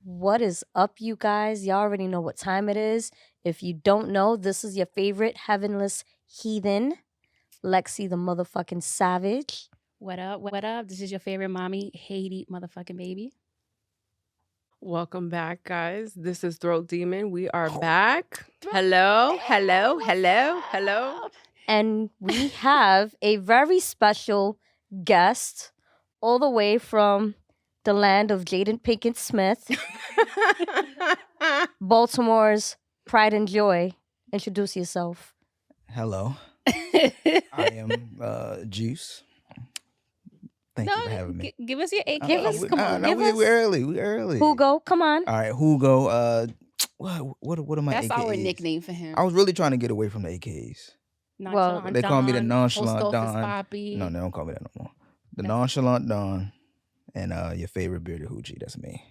What is up, you guys? Y'all already know what time it is. If you don't know, this is your favorite heavenless heathen, Lexi the motherfucking savage. What up? What up? This is your favorite mommy, Haiti motherfucking baby. Welcome back, guys. This is Throat Demon. We are back. Hello. And we have a very special guest all the way from the land of Jaden Pinkett Smith, Baltimore's pride and joy. Introduce yourself. Hello. I am Joose. Thank you for having me. Give us your eight. Come on. We're early. Hugo, come on. All right, Hugo. What are my That's AKs? our nickname for him. I was really trying to get away from the AKs. Nonchalant They call me the Don, nonchalant Post Office Don. Poppy. No, they don't call me that no more. The nonchalant Don and your favorite bearded hoochie. That's me.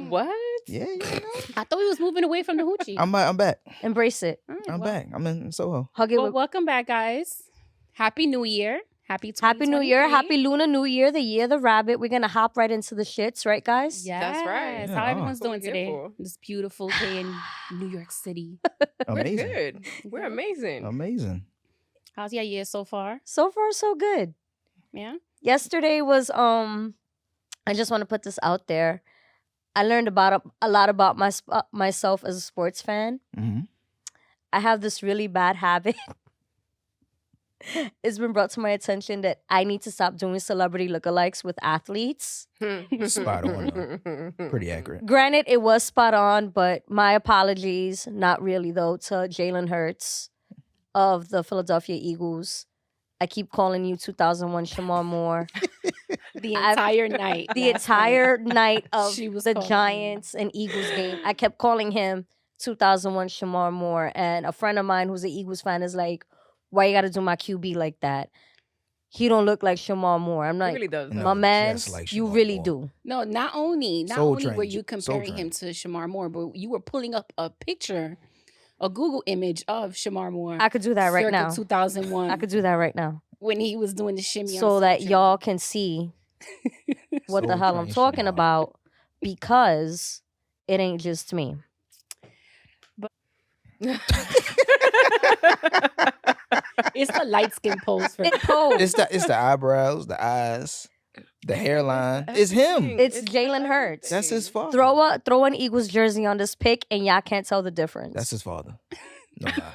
What? Yeah, you know. I thought we was moving away from the hoochie. I'm back. Embrace it. All right, I'm back. I'm in Soho. Hug it. Well, welcome back, guys. Happy New Year. Happy New Year. Happy Lunar New Year, the year of the rabbit. We're going to hop right into the shits, right, guys? Yes. That's right. How everyone's That's what doing we're today? here for. This beautiful day in New York City. Amazing. We're good. We're amazing. Amazing. How's your year so far? So far, so good. Yeah. Yesterday was, I just want to put this out there. I learned a lot about myself as a sports fan. Mm-hmm. I have this really bad habit. It's been brought to my attention that I need to stop doing celebrity lookalikes with athletes. Spot on. Pretty accurate. Granted, it was spot on, but my apologies, not really though, to Jalen Hurts of the Philadelphia Eagles. I keep calling you 2001 Shamar Moore. The entire night. The entire night of She was the calling Giants and Eagles game. I kept calling him 2001 Shamar Moore. And a friend of mine who's an Eagles fan is like, why you got to do my QB like that? He don't look like Shamar Moore. I'm He like, really does. No. my man, just like you Shamar really Moore. do. No, not only Soul were Train, you Soul comparing him Train. to Shamar Moore, but you were pulling up a picture, a Google image of Shamar Moore. I could do that right circa now. 2001. I could do that right now. When he was doing the shimmy. So on that Soul y'all can see what the Soul hell I'm Train talking Shamar. about, because it ain't just me. It's the light skin pose for It posed. It's the eyebrows, the eyes, the hairline. It's him. It's Jalen Hurts. That's his father. Throw an Eagles jersey on this pic and y'all can't tell the difference. That's his father. No lie.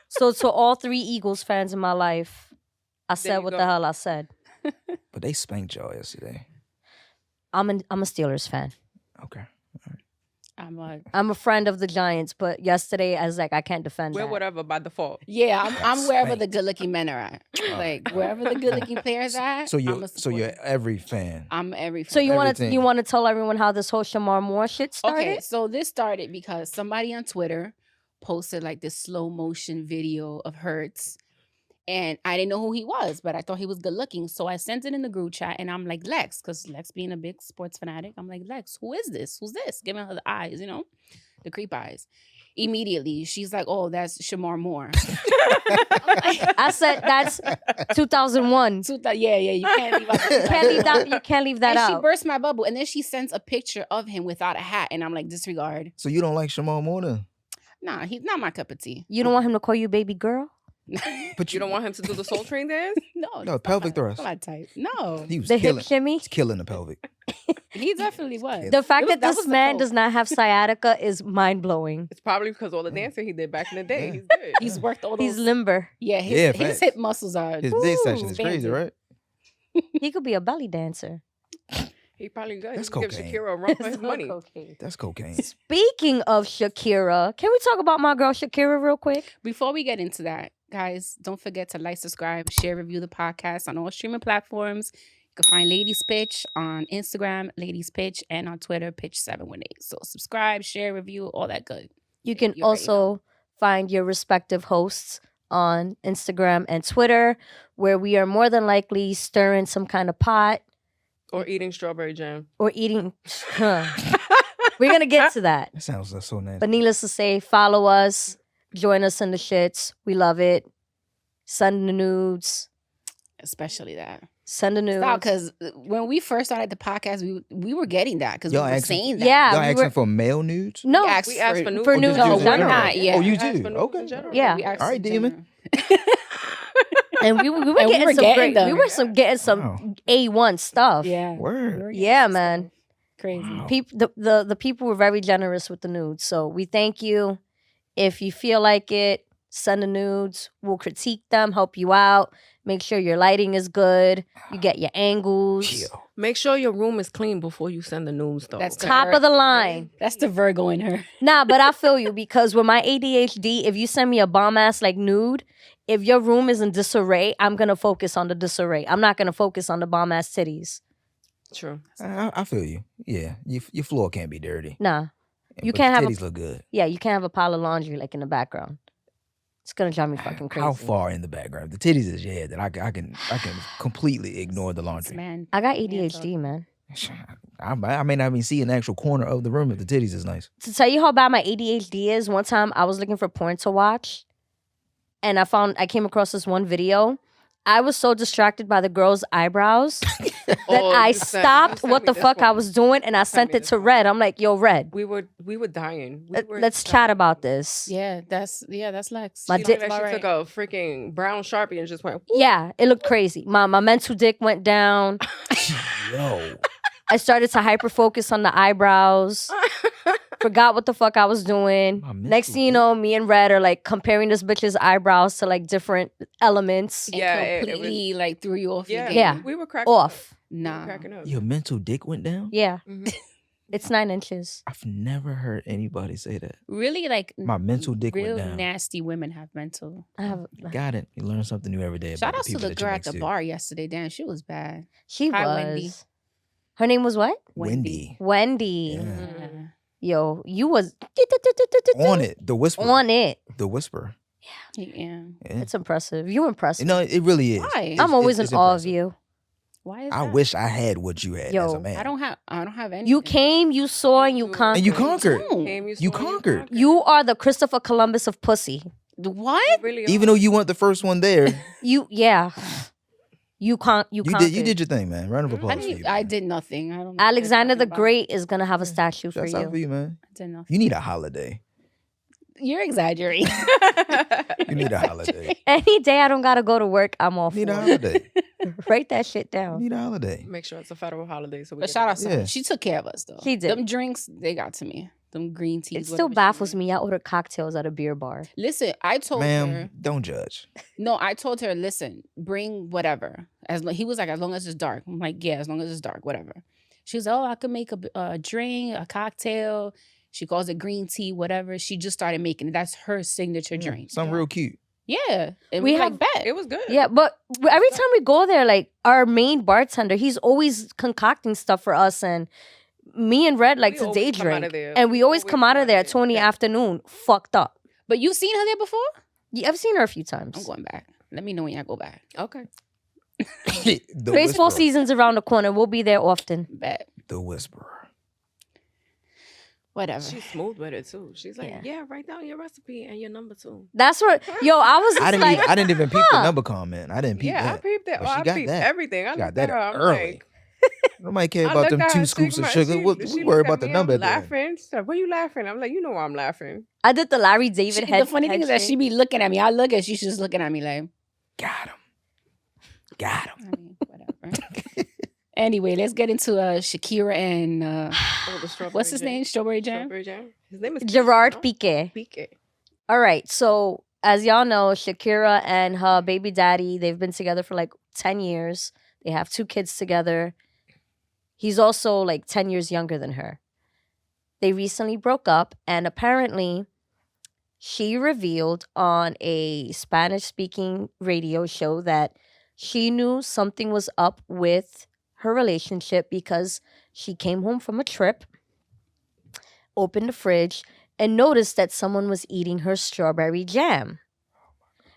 So to all three Eagles fans in my life, I said you what go. the hell I said. But they spanked y'all yesterday. I'm a Steelers fan. Okay. I'm a friend of the Giants, but yesterday I was like, I can't defend We're that. whatever by default. Yeah, I'm Got wherever spanked. the good looking men are at. Like wherever the good looking players are at. So I'm you're a so you're supporter. every fan. I'm every So you want Everything. to tell everyone how this whole Shamar Moore shit started? Okay, so this started because somebody on Twitter posted like this slow motion video of Hertz. And I didn't know who he was, but I thought he was good looking. So I sent it in the group chat and I'm like, Lex, because Lex being a big sports fanatic, I'm like, Lex, who is this? Who's this? Giving her the eyes, the creep eyes. Immediately, she's like, oh, that's Shamar Moore. I said that's 2001. Yeah, you can't leave out You can't leave that and she out. burst my bubble. And then she sends a picture of him without a hat. And I'm like, disregard. So you don't like Shamar Moore then? Nah, he's not my cup of tea. You don't want him to call you baby girl? But You don't want him to do the Soul Train dance? No, pelvic thrust. Not my type. No. He was The killing. hip shimmy? He's killing the pelvic. He definitely was. The fact That that this was the man code. does not have sciatica is mind blowing. It's probably because all the dancing he did back in the day. Yeah. He's good. He's worked all those. He's limber. Yeah, Yeah, his facts. hip muscles are. His Ooh, midsection is crazy, expanded. right? He could be a belly dancer. He probably good. That's He give cocaine. Shakira a run for his money. That's cocaine. Speaking of Shakira, can we talk about my girl Shakira real quick? Before we get into that, guys, don't forget to like, subscribe, share, review the podcast on all streaming platforms. You can find Ladies Pitch on Instagram, Ladies Pitch, and on Twitter, Pitch718. So subscribe, share, review, all that good. You can You already also find your respective hosts on Instagram and Twitter, where we are more than likely stirring some kind of pot Or eating strawberry jam. or eating. We're going to get to that. That sounds so nasty. But needless to say, follow us, join us in the shits. We love it. Send the nudes. Especially that. Send a nude. Stop, because when we first started the podcast, we were getting that because we Y'all were asking- saying that. Yeah, Y'all we asking were- for male nudes? No, We asked We asked for nudes. for Oh, nudes did No, you in do we're it? general. not. Yeah. Oh, you We asked do? for nudes Okay. in general. Yeah. We asked All right, in demon. general. And we were And we getting were some getting great. them. We were getting some Wow. A1 stuff. Yeah. Word. We were getting Yeah, some man. stuff. Crazy. Wow. The people were very generous with the nudes, so we thank you. If you feel like it, send the nudes. We'll critique them, help you out, make sure your lighting is good, you get your angles. Chill. Make sure your room is clean before you send the news, though. That's Top of the line. That's the Virgo in her. Nah, but I feel you because with my ADHD, if you send me a bomb ass like nude, if your room is in disarray, I'm gonna focus on the disarray. I'm not gonna focus on the bomb ass titties. True. I feel you. Yeah, your floor can't be dirty. Nah. You But can't the have a- titties look good. Yeah, you can't have a pile of laundry like in the background. It's gonna drive me fucking crazy. How far in the background? The titties is that I can completely ignore the laundry. Man. I got ADHD, man. I may not even see an actual corner of the room if the titties is nice. To tell you how bad my ADHD is, one time I was looking for porn to watch, and I came across this one video. I was so distracted by the girl's eyebrows that Oh, I you sent- you stopped sent what me the this fuck I one. was doing, and I sent sent me it this to one. Red. I'm like, yo, Red, We were dying. let's chat about this. Yeah, that's Lex. My She dick- looks Like about she took right. a freaking brown Sharpie and just went. Yeah, it looked crazy. My mental dick went down. Yo, I started to hyper focus on the eyebrows. Forgot what the fuck I was doing. My Next mental thing you know, me and Red are like comparing this bitch's eyebrows to like different elements. And Yeah, it was- completely like threw you off. Yeah, Your Yeah. game. We were cracking Off. Up. We were Nah. cracking up. your mental dick went down? Yeah, Mhm. it's 9 inches. I've never heard anybody say that. Really, like My mental dick real went down. nasty women have mental. I have. Got it. You learn something new every day. Shout about out to people the that you girl at mix the to. bar yesterday. Damn, she was bad. She Hi, was. Wendy. Her name was what? Wendy. Wendy. Yeah. Yo, you was On it. The whisper. on it. The whisper. Yeah. Yeah. It's impressive. You impressive. No, it really is. Why? It's- I'm always it's in awe of impressive. you. Why is I that? wish I had what you had as Yo, a man. I don't have any. You came, you saw, and you conquered. And you conquered. Came, You saw, conquered. You are the Christopher Columbus of pussy. What? Really Even though you weren't the first one there, You conquered. you did your thing, man. Round of applause. I for didn't. you, I man. did nothing. I don't. know what Alexander you're the talking about. Great is gonna have a statue for Shouts out for you. you, man. I did nothing. You need a holiday. You're exaggerating. You need a holiday. Any day I don't gotta go to work, I'm all You need a for it. holiday. Write that shit You down. need a holiday. Make sure it's a federal holiday. So we But get shout it. out to Yeah. her. She took care of us though. She did. Them drinks, they got to me. Them green teas. It still whatever she baffles made. me. I ordered cocktails at a beer bar. Listen, I told her. Ma'am, don't judge. No, I told her, listen, bring whatever. He was like, as long as it's dark. I'm like, yeah, as long as it's dark, whatever. She was like, oh, I could make a drink, a cocktail. She calls it green tea, whatever. She just started making it. That's her signature drink. Something real cute. Yeah. And We we have- like, bet. It was good. Yeah, but every time we go there, like our main bartender, he's always concocting stuff for us, and me and Red like We to always day come outta drink, there. and we always come out of there at 2 in the Yeah. afternoon, fucked up. But you've seen her there before? Yeah, I've seen her a few times. I'm going back. Let me know when y'all go back. Okay. The Baseball whisperer. season's around the corner. We'll be there often. Bet. The whisperer. Whatever. She's smooth with it too. She's like, Yeah. yeah, write down your recipe and your number too. That's what. Yo, I was just like, I didn't even peep the huh. number comment. I didn't peep Yeah, I that. peeped that. But Oh, she I got peeped that. everything. I She got looked that at her. I'm early. like, Nobody care I about looked them at her 2 and scoops of she- sugar. she We looked worry at about the me, number I'm at the end. laughing. She's like, why you laughing? I'm like, you know why I'm laughing. I did the Larry David head. The funny thing is that she be looking at me. I look at she's just looking at me like, Got him. Got him. I mean, whatever. Anyway, let's get into Shakira and Oh, the strawberry what's his jam. name? Strawberry Jam? Strawberry jam. His name is Gerard Pique, Pique. Pique. All right, so as y'all know, Shakira and her baby daddy, they've been together for like 10 years. They have 2 kids together. He's also like 10 years younger than her. They recently broke up, and apparently she revealed on a Spanish-speaking radio show that she knew something was up with her relationship because she came home from a trip, opened the fridge, and noticed that someone was eating her strawberry jam.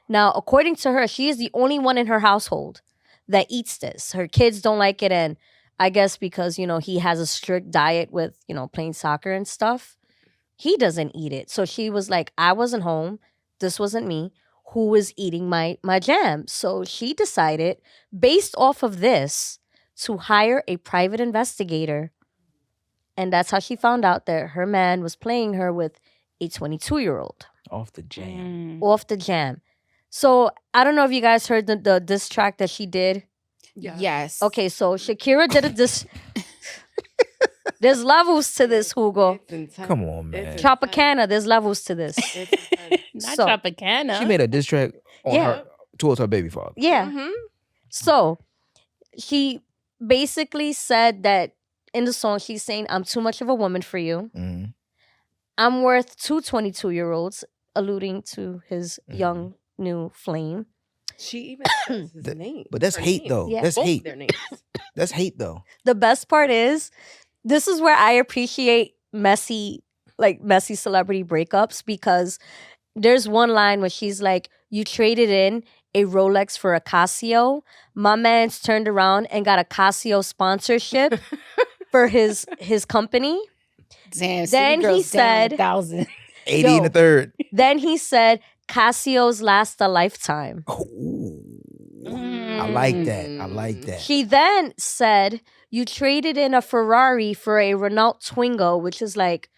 Now, according to her, she is the only one in her household that eats this. Her kids don't like it, and I guess because, you know, he has a strict diet with, you know, playing soccer and stuff, he doesn't eat it. So she was like, I wasn't home. This wasn't me. who was eating my jam. So she decided, based off of this, to hire a private investigator. And that's how she found out that her man was playing her with a 22-year-old Off the jam. off the jam. So I don't know if you guys heard the diss track that she did. Yes. Okay, so Shakira did a diss. There's levels to this, Hugo. It's intense. Come on, man. It's Tropicana, there's levels to this. It's intense. Not So- Tropicana. She made a diss track on Yeah. her towards her baby father. Yeah. Mhm. So she basically said that in the song, she's saying, I'm too much of a woman for you. Mhm. I'm worth two 22-year-olds, alluding to his young new flame. She even says his name. But that's her hate, name. though. Yeah. That's Both hate. their names. That's hate, though. The best part is, this is where I appreciate messy celebrity breakups, because there's one line where she's like, you traded in a Rolex for a Casio. My man's turned around and got a Casio sponsorship for his company. Damn. Then City Girls he said- down 1,000. 80 in the third. Then he said, Casios last a lifetime. Ooh. I like that. I like that. She then said, you traded in a Ferrari for a Renault Twingo, which is like,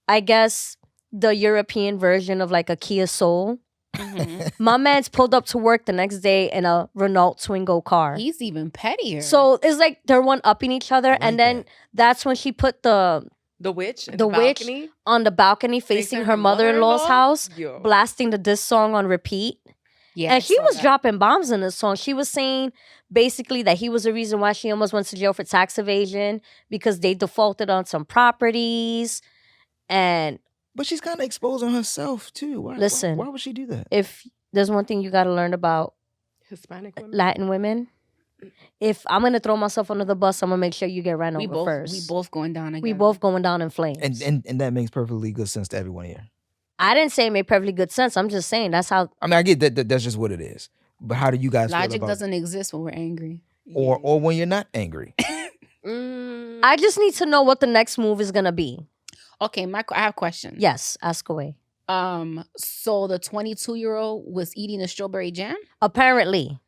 I guess, the European version of like a Kia Soul. Mhm. My man's pulled up to work the next day in a Renault Twingo car. He's even pettier. So it's like they're one-upping each other. like And then that. that's when she put The witch in The the witch balcony, on the balcony facing her mother-in-law's house, Yo. blasting the diss song on repeat. yeah, And she I saw was that. dropping bombs in this song. She was saying basically that he was the reason why she almost went to jail for tax evasion, because they defaulted on some properties. And But she's kind of exposing herself, too. Listen. Why would she do that? if there's one thing you got to learn about Hispanic women. Latin women, if I'm going to throw myself under the bus, I'm going to make sure you get ran We over both, first. we both going down again. We both going down in flames. And that makes perfectly good sense to everyone here. I didn't say it made perfectly good sense. I'm just saying that's how. I mean, I get that that's just what it is. But how do you guys feel Logic about doesn't exist when we're angry. or when you're not angry? I just need to know what the next move is going to be. Okay, I have a question. Yes, ask away. So the 22-year-old was eating the strawberry jam? Apparently.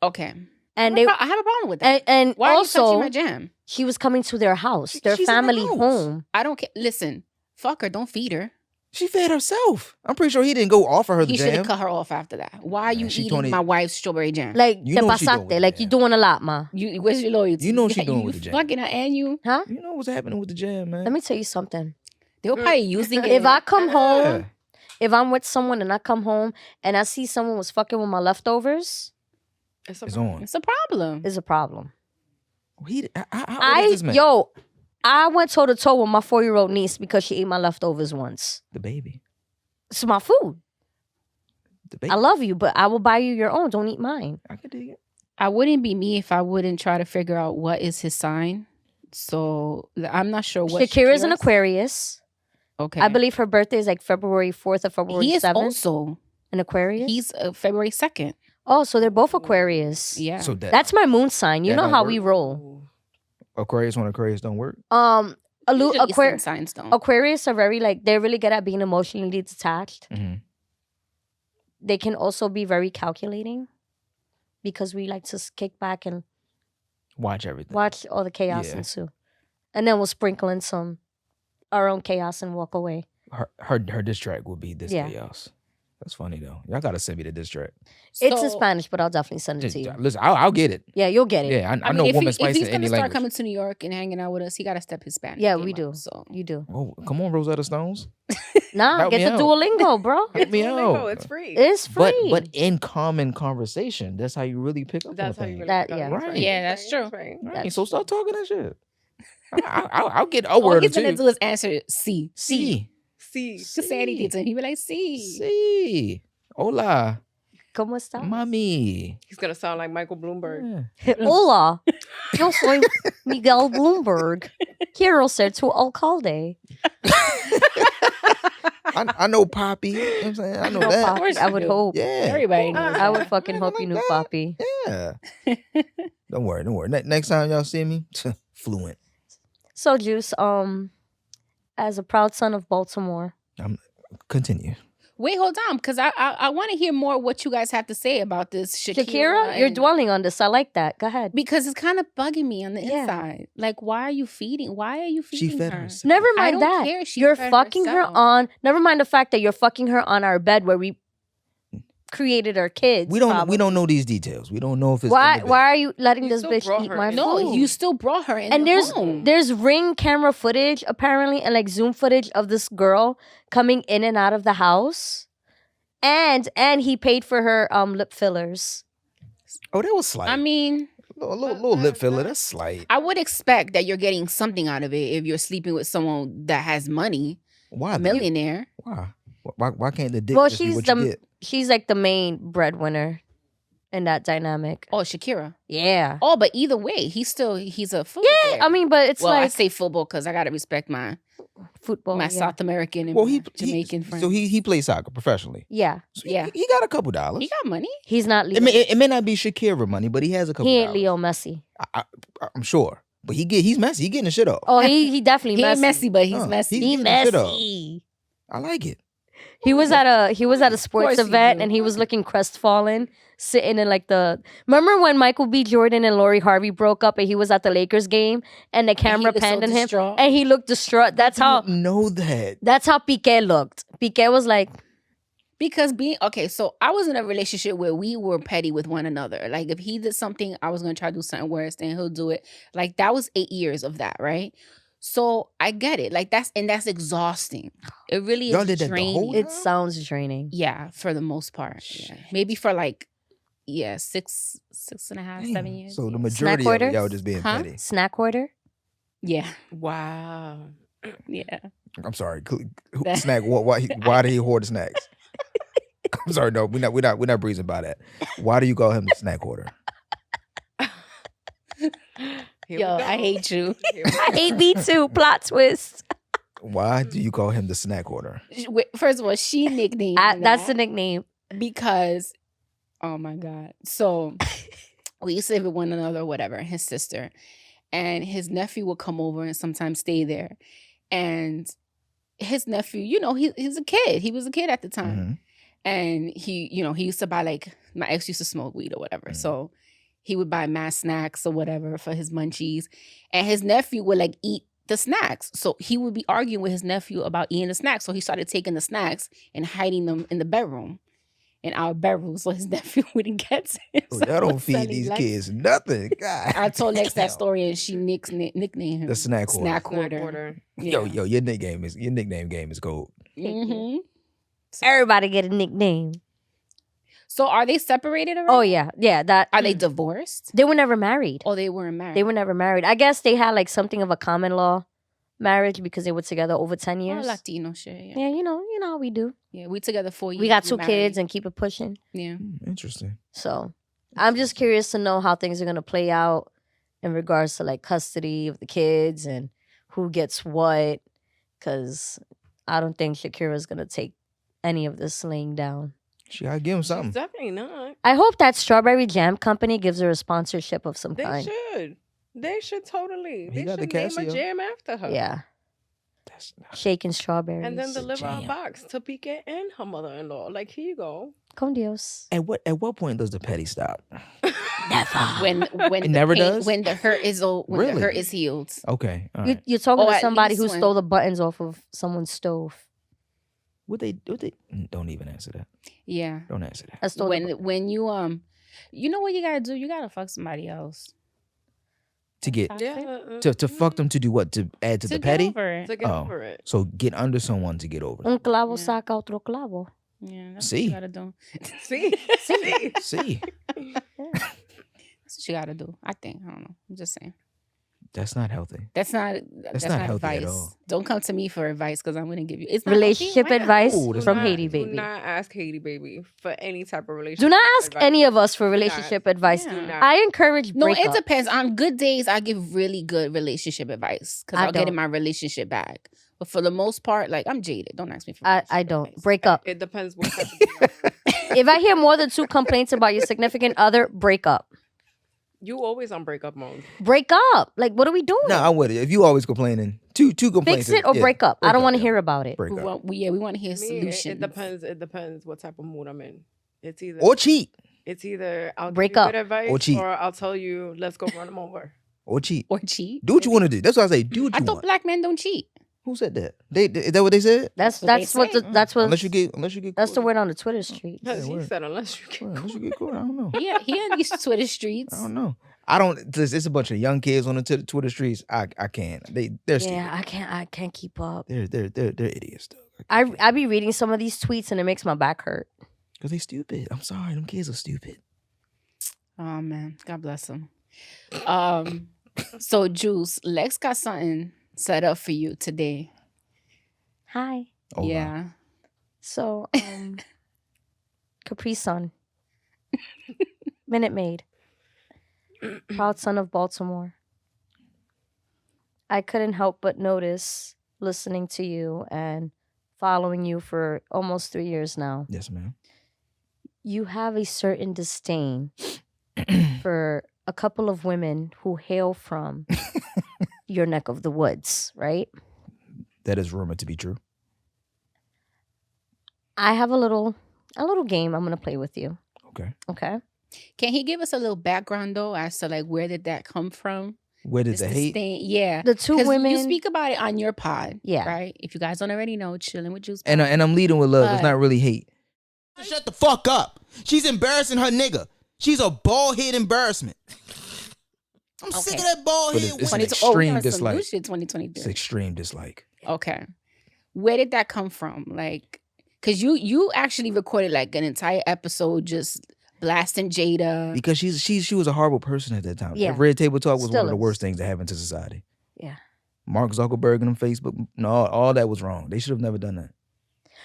Okay. And I have a problem with that. and Why are you touching also my jam? she was coming to their house, their She's in the family house. home. I don't care. Listen, fuck her. Don't feed her. She fed herself. I'm pretty sure he didn't go offer her the He should jam. have cut her off after that. Why are you Man, she eating 20 my wife's strawberry jam? Like, You te know what she doing pasaste. with Like, the you jam. doing a lot, ma. Where's your loyalty? You know what she doing you with the jam. fucking her and you. Huh? You know what's happening with the jam, man. Let me tell you something. They were probably using it. If I come home, Yeah. if I'm with someone and I come home and I see someone was fucking with my leftovers, It's It's on. It's a problem. it's a problem. How old is this man? I went toe to toe with my 4-year-old niece because she ate my leftovers once. The baby. It's my food. The baby. I love you, but I will buy you your own. Don't eat mine. I can dig it. I wouldn't be me if I wouldn't try to figure out what is his sign. So I'm not sure what Shakira's an Aquarius. Okay. I believe her birthday is like February 4th or February he is 7th. also. An Aquarius? He's February 2nd. Oh, so they're both Aquarius. Yeah. So That's my moon sign. You that know don't how work. we roll. Aquarius when Aquarius don't work. Usually sun Aquarius. signs don't. Aquarius are very they're really good at being emotionally detached. Mm-hmm. They can also be very calculating because we like to kick back and Watch everything. watch all the chaos Yeah. ensue. And then we'll sprinkle in our own chaos and walk away. Her diss track will be this Yeah. chaos. That's funny though. Y'all gotta send me the diss track. It's in So- Spanish, but I'll definitely send it to you. Listen, I'll get it. Yeah, you'll get it. Yeah, I I know mean, woman if spice he's in any gonna start language. coming to New York and hanging out with us, he gotta step his Spanish. Yeah, game we up, do. So You do. Oh, come on, Rosetta Stones. Nah, Help get me the out. Duolingo, bro. Help me Duolingo, out. It's free. It's free. But in common conversation, that's how you really pick up That's on how you things. really That- pick up yeah. on Right. things. Yeah, that's true. Right. Right, so start talking that shit. I'll get a all word or he's gonna two. do is answer C. See, See. Just say anything to him. He be like, C. see, hola, ¿Cómo estás? mami. He's gonna sound like Michael Bloomberg. Yeah. Hola, yo soy Miguel Bloomberg. Quiero ser tu alcalde. I know Poppy. You know what I'm saying? I know No, that. Papi, course I you would do. hope. Yeah. Everybody knows. I that. would fucking hope you knew Papi. Yeah. Don't worry. Next time y'all see me, fluent. So, Juice, as a proud son of Baltimore, Continue. Wait, hold on, because I want to hear more what you guys have to say about this Shakira, you're and- dwelling on this. I like that. Go ahead. because it's kind of bugging me on the Yeah. inside. Like, why are you feeding? Why are you She feeding fed her? herself. Never I mind don't that. care. She You're fed fucking her herself. on. Never mind the fact that you're fucking her on our bed where we created our kids. We don't probably. know these details. We don't know if it's Why in the bed. why are you letting You this still bitch brought eat her my in. No, food? you still brought her in. And the home. there's ring camera footage apparently and like Zoom footage of this girl coming in and out of the house. And he paid for her lip fillers. Oh, that was slight. I mean, a little lip filler. That's slight. I would expect that you're getting something out of it if you're sleeping with someone that has money, Why? a though? millionaire. Why can't the dick Well, just be she's what you get? she's like the main breadwinner in that dynamic. Oh, Shakira. Yeah. Oh, but either way, he's a football Yeah, player. I mean, but it's well, I like say football because I gotta respect my football. my yeah. South American and Well, my Jamaican friends. So he plays soccer professionally. Yeah. So Yeah. he got a couple dollars. he got money. He's not Leo. It may not be Shakira money, but he has a couple. He ain't dollars. Leo Messi. I'm sure, but he's messy. He getting the shit off. Oh, he definitely He messy. ain't messy, but he's Huh. messy. He getting the shit off. messy. I like it. He was at a sports course you event do. and he was looking crestfallen, sitting in like the. Remember when Michael B. Jordan and Lori Harvey broke up and he was at the Lakers game and the camera looked so panned on him distraught. and he looked distraught. That's I how didn't know that. Pique looked. Pique was like, Because so I was in a relationship where we were petty with one another. Like if he did something, I was gonna try to do something worse, then he'll do it. Like that was 8 years of that, right? So I get it. Like that's exhausting. It really Y'all is did that the draining. whole it sounds draining. Yeah, for the most part. Yeah. Maybe for like, 6 and a half, 7 Damn. years. So the yeah. majority of orders? it, y'all just being Huh? petty. Snack order? Yeah. Wow. Yeah. I'm sorry. Snack. Why did he hoard snacks? I'm sorry. No, we're not breezing by that. Why do you call him the snack hoarder? Here Yo, we go. I hate you. Here we I go. hate me too. Plot twist. Why do you call him the snack hoarder? Wait, first of all, she nicknamed That's the that nickname. because, oh my God. So we used to live with one another or whatever, his sister. And his nephew would come over and sometimes stay there. And his nephew, he's a kid. He was a kid at the time. Mhm. And he used to buy like, my ex used to smoke weed or whatever. Mhm. So he would buy mass snacks or whatever for his munchies. And his nephew would like eat the snacks. So he would be arguing with his nephew about eating the snacks. So he started taking the snacks and hiding them in the bedroom, in our bedroom, so his nephew wouldn't get to it. Oh, So y'all I don't was feed telling these Lex- kids nothing. God. I told Lex that damn. story and she nicknamed him The snack hoarder. Snack Snack hoarder. order. Yo, your nickname game is gold. Mhm. Everybody get a nickname. So are they separated already? Oh yeah. Yeah. That Are they divorced? they were never married. Oh, they weren't married. They were never married. I guess they had like something of a common law marriage because they were together over 10 Oh, years. Latino shit. Yeah. Yeah, you know how we do. Yeah, we together 4 years. We got we 2 married. kids and keep it pushing. Yeah. Interesting. So I'm just curious to know how things are gonna play out in regards to like custody of the kids and who gets what. Cause I don't think Shakira's gonna take any of this laying down. She gotta give him She's something. definitely not. I hope that Strawberry Jam Company gives her a sponsorship of some They kind. should. They should totally. He They got the should name a Casio. jam after her. Yeah. That's not- Shaking strawberries. And then It's a deliver a jam. box to Pique and her mother-in-law. Like, here you go. Con Dios. At what point does the petty stop? Never. When It never does? When the hurt is Really? the hurt is healed. Okay. All You, right. you're talking Oh, to at somebody least who when- stole the buttons off of someone's stove. What they don't even answer that. Yeah. Don't answer that. I stole the When you you know what you gotta do? You gotta fuck somebody else. To get Yeah. to fuck them to do what? To add to the get petty? over it. To get Oh. over it. So get under someone to get over. Un clavo Yeah. saca otro clavo. Yeah, that's See? what you gotta do. See? See? See, That's what you gotta do. I think. I don't know. I'm just saying. that's not healthy. That's not not healthy at advice. all. Don't come to me for advice because I'm gonna give you. It's not Relationship healthy. Why not? advice Ooh, that's from not- Haiti, Do baby. not ask Haiti, baby, for any type of relationship. Do not ask advice. any of us for not. relationship advice. Yeah. Do not. I encourage No, breakup. it depends. On good days, I give really good relationship advice because I I'll get in don't. my relationship back. But for the most part, like I'm jaded. Don't ask me for. I relationship don't. advice. Break up. It depends what type of deal. If I hear more than 2 complaints about your significant other, break up. You always on breakup mode. Break up. Like, what are we doing? No, I'm with it. If you always complaining, Two complaints. Fix it or Yeah, break up. I don't want to yeah. hear about it. Break We up. want to hear Me, solutions. it depends. It depends what type of mood I'm in. It's either Or cheat. I'll Break give you up. good advice Or cheat. or I'll tell you let's go run them over. Or cheat. Or cheat. Do what you want to do. That's what I say. Do what I you thought want. black men don't cheat. Who said that? Is that what they said? That's what they that's what say. that's what Unless you get that's the caught. word on the Twitter street. Because he word. said unless you Well, can. unless you get caught, I don't know. He on these Twitter streets. I don't know. I don't. It's a bunch of young kids on the Twitter streets. I can't. They're stupid. Yeah, I can't keep up. They're idiots though. I be reading some of these tweets and it makes my back hurt. Because they stupid. I'm sorry. Them kids are stupid. Oh man, God bless him. So Joose, Lex got something set up for you today. Hi. Oh, wow. yeah. So, Capri Sun, Minute Maid, proud son of Baltimore. I couldn't help but notice listening to you and following you for almost 3 years now. Yes, ma'am. You have a certain disdain for a couple of women who hail from your neck of the woods, right? That is rumored to be true. I have a little game I'm gonna play with you. Okay. Okay. Can he give us a little background though as to like where did that come from? Where did This the hate? disdain- Yeah. The two 'Cause women. you speak about it on your pod. Yeah. Right? If you guys don't already know, chilling with Juice. And I'm leading with love. It's But- not really hate. Shut the fuck up. She's embarrassing her nigga. She's a bald head embarrassment. I'm sick of Okay. that bald But head it's an woman. extreme some dislike. new shit It's 2023. extreme dislike. Okay. Where did that come from? Like, cause you actually recorded like an entire episode just blasting Jada. Because she was a horrible person at that time. Yeah. Red Table Talk was Still one of the is. worst things that happened to society. Yeah. Mark Zuckerberg and them Facebook, no, all that was wrong. They should have never done that.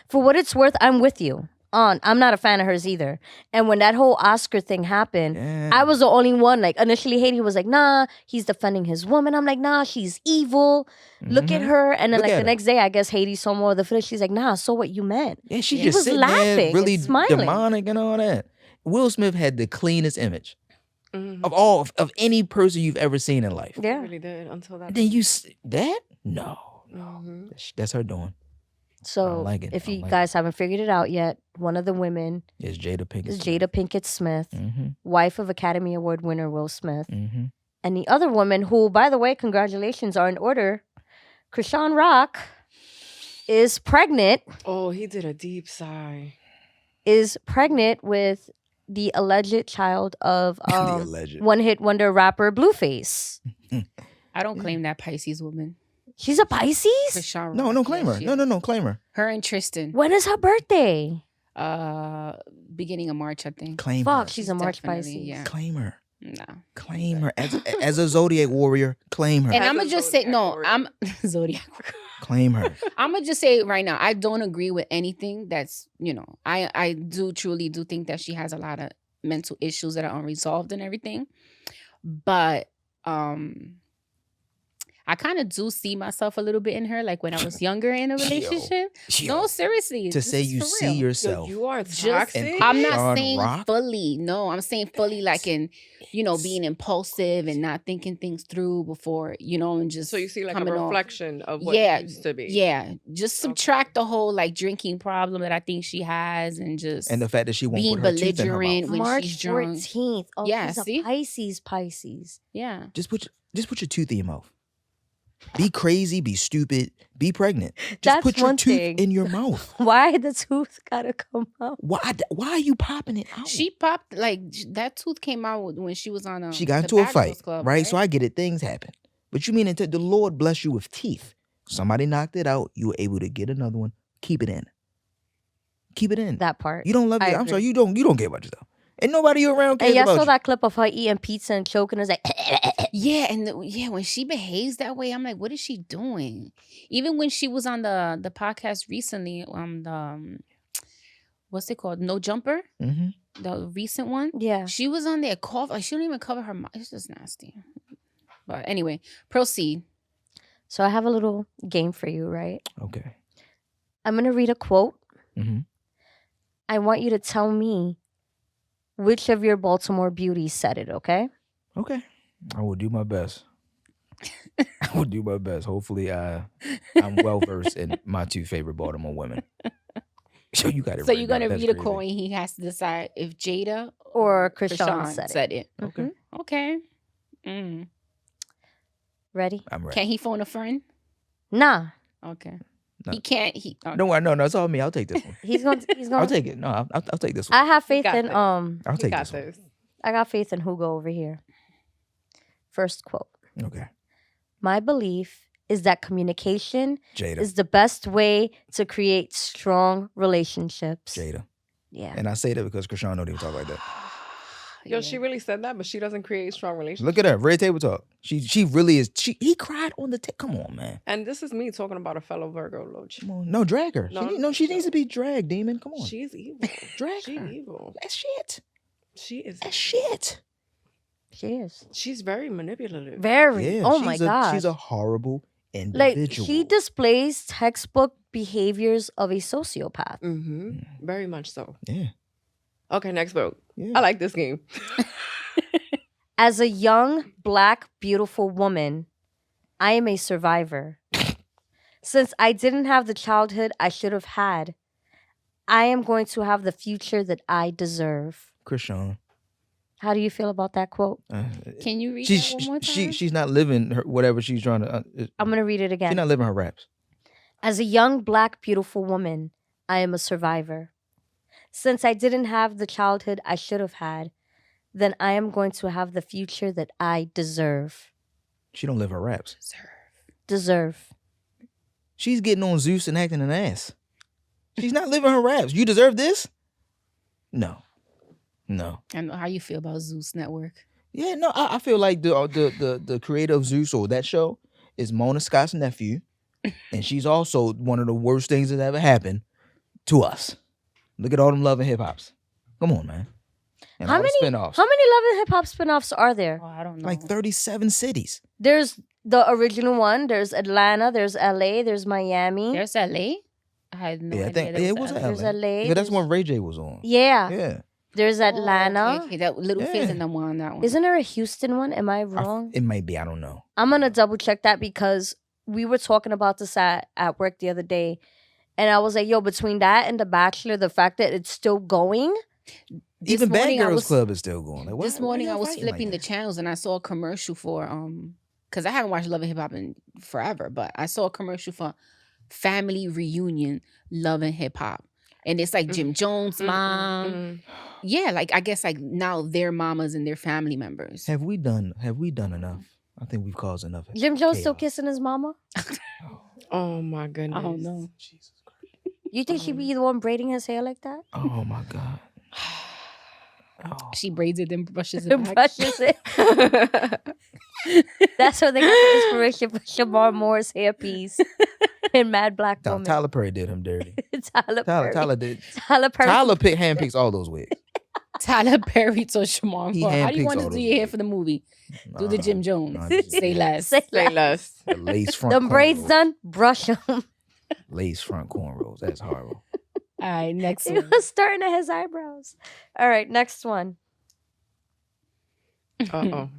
For what it's worth, I'm with you. I'm not a fan of hers either. And when that whole Oscar thing happened, Yeah. I was the only one. Like initially, Haiti was like, "Nah, he's defending his woman." I'm like, "Nah, she's evil. Look at Mhm. her." And then Look like at the her. next day, I guess Haiti saw more of the footage. She's like, "Nah, so what you meant?" Yeah, she She just was sitting laughing there and really smiling. demonic and all that. Will Smith had the cleanest image Mhm. of any person you've ever seen in life. He Yeah. really did until that. And then that? No. Mhm. That's her doing. So like it. if I you like guys haven't figured it out yet, one of the women It's Jada Pinkett. is Jada Pinkett Smith, Mm-hmm. wife of Academy Award winner Will Smith. Mm-hmm. And the other woman, who, by the way, congratulations are in order, Chrisean Rock, is pregnant Oh, he did a deep sigh. with the alleged child of The alleged. one-hit wonder rapper Blueface. I don't claim that Pisces woman. She's a Pisces? Chrisean No, Rock. no, claim Yeah, her. she No, is. claim her. Her and Tristan. When is her birthday? Beginning of March, I think. Claim Fuck, her. she's a March Definitely, Pisces. yeah. Claim her. No. Claim her. As a Zodiac warrior, claim her. And As I'm a gonna just say Zodiac no. warrior. I'm Zodiac. Claim her. I'm gonna just say right now, I don't agree with anything that's, I truly do think that she has a lot of mental issues that are unresolved and everything. But I kind of do see myself a little bit in her, like when I was younger in a relationship. No, seriously. To this say is you for see real. Yo, yourself. you are Just- toxic. I'm not Sean saying Rock? fully. No, I'm saying fully like in, being impulsive and not thinking things through before, and just So you see like a coming off. reflection of what Yeah, it used to be. Yeah, just Okay. subtract the whole like drinking problem that I think she has, and just And the fact that she won't being put her teeth in her belligerent mouth. when March she's drunk. 14th. Oh, Yeah, she's see? a Pisces. Yeah, Just put your tooth in your mouth. Be crazy, be stupid, be pregnant. Just That's put your one tooth thing. in your mouth. Why the tooth gotta come out? Why are you popping it out? she popped like that tooth came out when she was on She got the into a Bad fight, Girls Club, right? So I get it. Things happen. But you mean until the Lord bless you with teeth. Somebody knocked it out. You were able to get another one. Keep it in. Keep it in. That part. You don't love I it. I'm sorry. agree. You don't care about yourself. Ain't nobody around cares And y'all about saw you. that clip of her eating pizza and choking. It's like, Yeah, and when she behaves that way, I'm like, what is she doing? Even when she was on the podcast recently, what's it called? No Jumper, Mhm. the recent one. yeah. She was on there cough. Like she don't even cover her mouth. It's just nasty. But anyway, proceed. So I have a little game for you, right? Okay. I'm gonna read a quote. Mhm. I want you to tell me which of your Baltimore beauties said it, okay? Okay. I will do my best. I will do my best. Hopefully, I'm well versed in my two favorite Baltimore women. So you got it. So right you're now. gonna That's read a crazy. quote and he has to decide if Jada Or Chrisean said said it. Okay, Mhm. Okay. Mm. Ready? I'm ready. Can he phone a friend? Nah. Okay. No. He can't. No, it's all me. I'll take this one. He's going to I'll take it. No, I'll take this one. I have faith got in this. I'll He take got this one. this. I got faith in Hugo over here. First quote. Okay, My belief is that communication Jada. is the best way to create strong relationships. Jada. Yeah. And I say that because Chrisean don't even talk like that. Yo, she really said that, but she doesn't create strong relationships. Look at her, red table talk. She really is. He cried on the come on, man. And this is me talking about a fellow Virgo, Loach. Come on, no, drag her. No, She needs to be dragged, demon. Come on, She's evil. drag She her. evil. That's shit. She is. That's shit. She is. She's very manipulative. Very. Yeah. Oh my God. She's a horrible like individual. she displays textbook behaviors of a sociopath. Mm-hmm. Very much so. Yeah. Okay, next vote. Yeah. I like this game. As a young, black, beautiful woman, I am a survivor. Since I didn't have the childhood I should have had, I am going to have the future that I deserve. Chrisean. How do you feel about that quote? Can you read She's that one more time? she's not living her whatever she's trying to. I'm going to read it She's again. not living her raps. As a young, black, beautiful woman, I am a survivor. Since I didn't have the childhood I should have had, then I am going to have the future that I deserve. She don't live her raps. Deserve. She's getting on Joose and acting an ass. She's not living her raps. You deserve this? No. I know how you feel about Zeus Network. Yeah, no. I feel like the creator of Joose or that show is Mona Scott's nephew, and she's also one of the worst things that ever happened to us. Look at all them Love and Hip Hops. Come on, man. And How all the many spinoffs? Love and Hip Hop spinoffs are there? Oh, I don't know. Like 37 cities. There's the original one. There's Atlanta. There's LA. There's Miami. There's LA. I had no Yeah, I idea. think there it was LA. There's LA. LA. Yeah, that's there's- when Ray J was on. Yeah. Yeah. There's Atlanta. Oh, okay. That little face Yeah. and them on that one. Isn't there a Houston one? Am I wrong? It might be. I don't know. I'm gonna double check that because we were talking about this at work the other day, and I was like, "Yo, between that and The Bachelor, the fact that it's still going, Even Bad morning I Girls was- Club is still going. Like, why- This why morning y'all I was fighting flipping like the channels and I saw a commercial for because I haven't watched Love and Hip Hop in forever, but I saw a commercial for Family Reunion Love and Hip Hop. And it's like Jim Jones' mom. Mm-mm. Yeah, like I guess like now their mamas and their family members. Have we done enough? I think we've caused enough. Jim Jones still chaos. kissing his mama? Oh my goodness. I don't know. Jesus Christ. You think she'd be the one braiding his hair like that? Oh my God. Oh. She braids it then brushes it And back. brushes it. That's where they got the inspiration for Shamar Moore's hairpiece in Mad Black No, Woman. Tyler Perry did him dirty. Tyler Perry. Tyler did. Tyler Perry. Tyler handpicks all those wigs. Tyler Perry to Shamar He Moore. How do you handpicks want to all do those your hair wigs. for the movie? Do the Nah, Jim Jones. nah, just- Say less. Say Say less. The lace front. Them braids cornrows. done, brush them. Lace front cornrows. That's horrible. All right, next He one. was starting at his eyebrows. All right, next one. Uh-oh.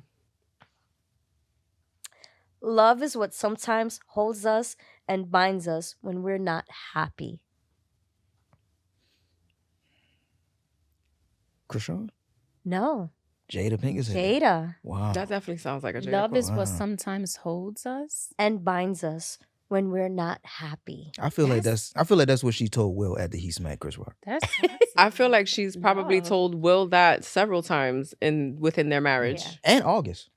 Love is what sometimes holds us and binds us when we're not happy. Chrisean? No. Jada Pinkett said that. Jada. Wow. That definitely sounds like a Jada Love quote. is what Wow. sometimes holds us. And binds us when we're not happy. I feel like that's what she told Will after he smacked Chris Rock. That's I feel like she's probably Love. told Will that several times within their marriage. Yeah. And August.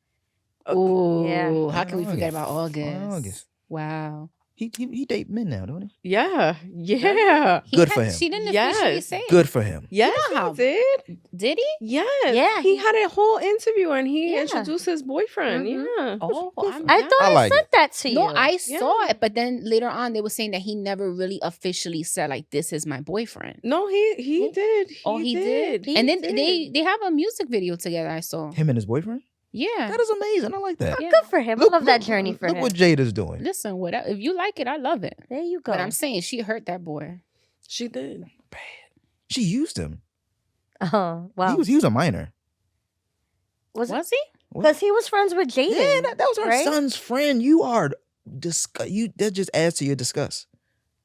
Oh, Yeah. how can we forget about August. August? August. Wow. He date men now, don't he? Yeah. Yeah. Good for him. She didn't Yes. officially say it. Good for him. Yes, how- he did. Did he? Yes. Yeah, He he- had a whole interview and he Yeah. introduced his boyfriend. Mhm. Yeah. Oh, I yeah. thought I I, like sent that to you. No, I Yeah. saw it, but then later on they were saying that he never really officially said like this is my boyfriend. No, he did. He did. He And then did. they have a music video together. I saw. Him and his boyfriend? Yeah. That is amazing. I like that. Yeah. Good for him. I love that journey for look him. what Jada's doing. Listen, whatever. If you like it, I love it. There you go. But I'm saying she hurt that boy. She did. She used him. Oh, wow. He was a minor. Was it? Was he? Because he was friends with Jaden. Yeah, that was her right? son's friend. You are that just adds to your disgust.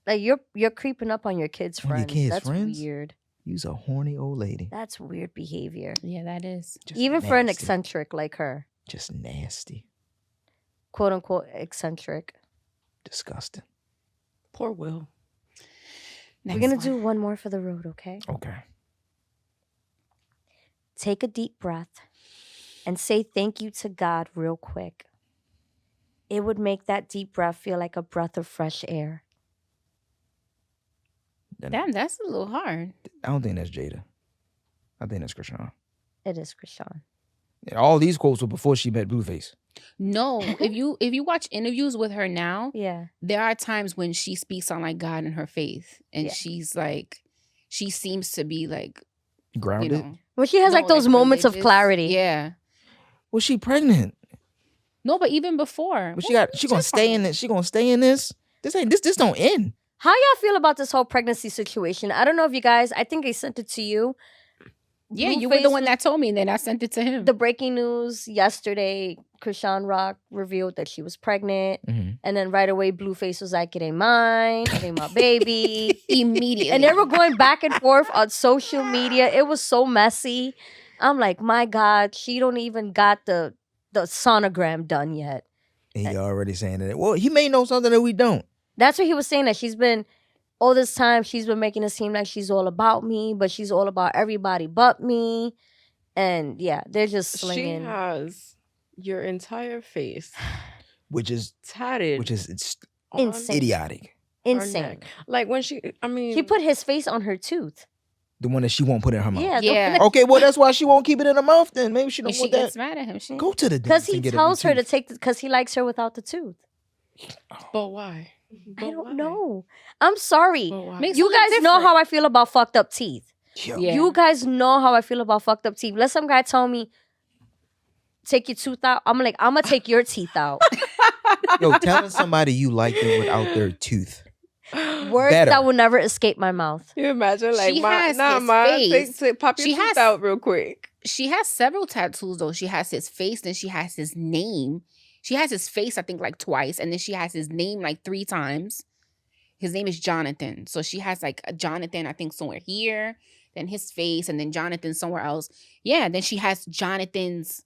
Like you're creeping up on your kids' On your friends. kids' That's friends? weird. You's a horny old lady. That's weird behavior. Yeah, that is. Just Even for an nasty. eccentric like her. Just nasty. Quote unquote eccentric. Disgusting. Poor Will. We're going to do one more for the road, okay? Okay. Take a deep breath and say thank you to God real quick. It would make that deep breath feel like a breath of fresh air. Damn, that's a little hard. I don't think that's Jada. I think that's Chrisean. It is Chrisean. Yeah, all these quotes were before she met Blueface. No, if you watch interviews with her now, Yeah. there are times when she speaks on like God and her faith, and Yeah. she's like, she seems to be like, you Grounded. know, Well, she has no, like those moments of religious. clarity. Yeah. Was she pregnant? No, but even before, But she gonna stay in it. She gonna stay in this. This don't end. How y'all feel about this whole pregnancy situation? I don't know if you guys, I think I sent it to you. yeah, you were the Blueface one that told me, and then I sent it to him. The breaking news yesterday, Chrisean Rock revealed that she was pregnant. Mhm. And then right away, Blueface was like, it ain't mine. It ain't my baby. Immediately, And they were going back and forth on social media. It was so messy. I'm like, my God, she don't even got the sonogram done yet. And you already saying that. Well, he may know something that we don't. That's what he was saying, that she's been, all this time, she's been making it seem like she's all about me, but she's all about everybody but me. And yeah, they're just slinging. She has your entire face Which is tatted. it's on Insane. idiotic. her Insane. neck. Like when she, I mean, He put his face on her tooth. The one that she won't put in her mouth. Yeah. Yeah. Okay, well that's why she won't keep it in her mouth. Then maybe she don't and she want that. gets mad at him. She, Go to the Because dentist he and get tells her to retooth. take, because he likes her without the tooth. but why? I don't know. I'm sorry. But why? Makes You it look guys know different. how I feel about fucked up teeth. Yo, Yeah. You guys know how I feel about fucked up teeth. Let some guy tell me, take your tooth out. I'm like, I'm gonna take your teeth out. yo, telling somebody you like them without their tooth. Words Better. that will never escape my mouth. You imagine like She my has nah, his ma, face. pop your She tooth has- out real quick. she has several tattoos though. She has his face, then she has his name. She has his face, I think, like twice, and then she has his name like 3 times. His name is Jonathan. So she has like a Jonathan, I think, somewhere here, then his face, and then Jonathan somewhere else. Yeah, then she has Jonathan's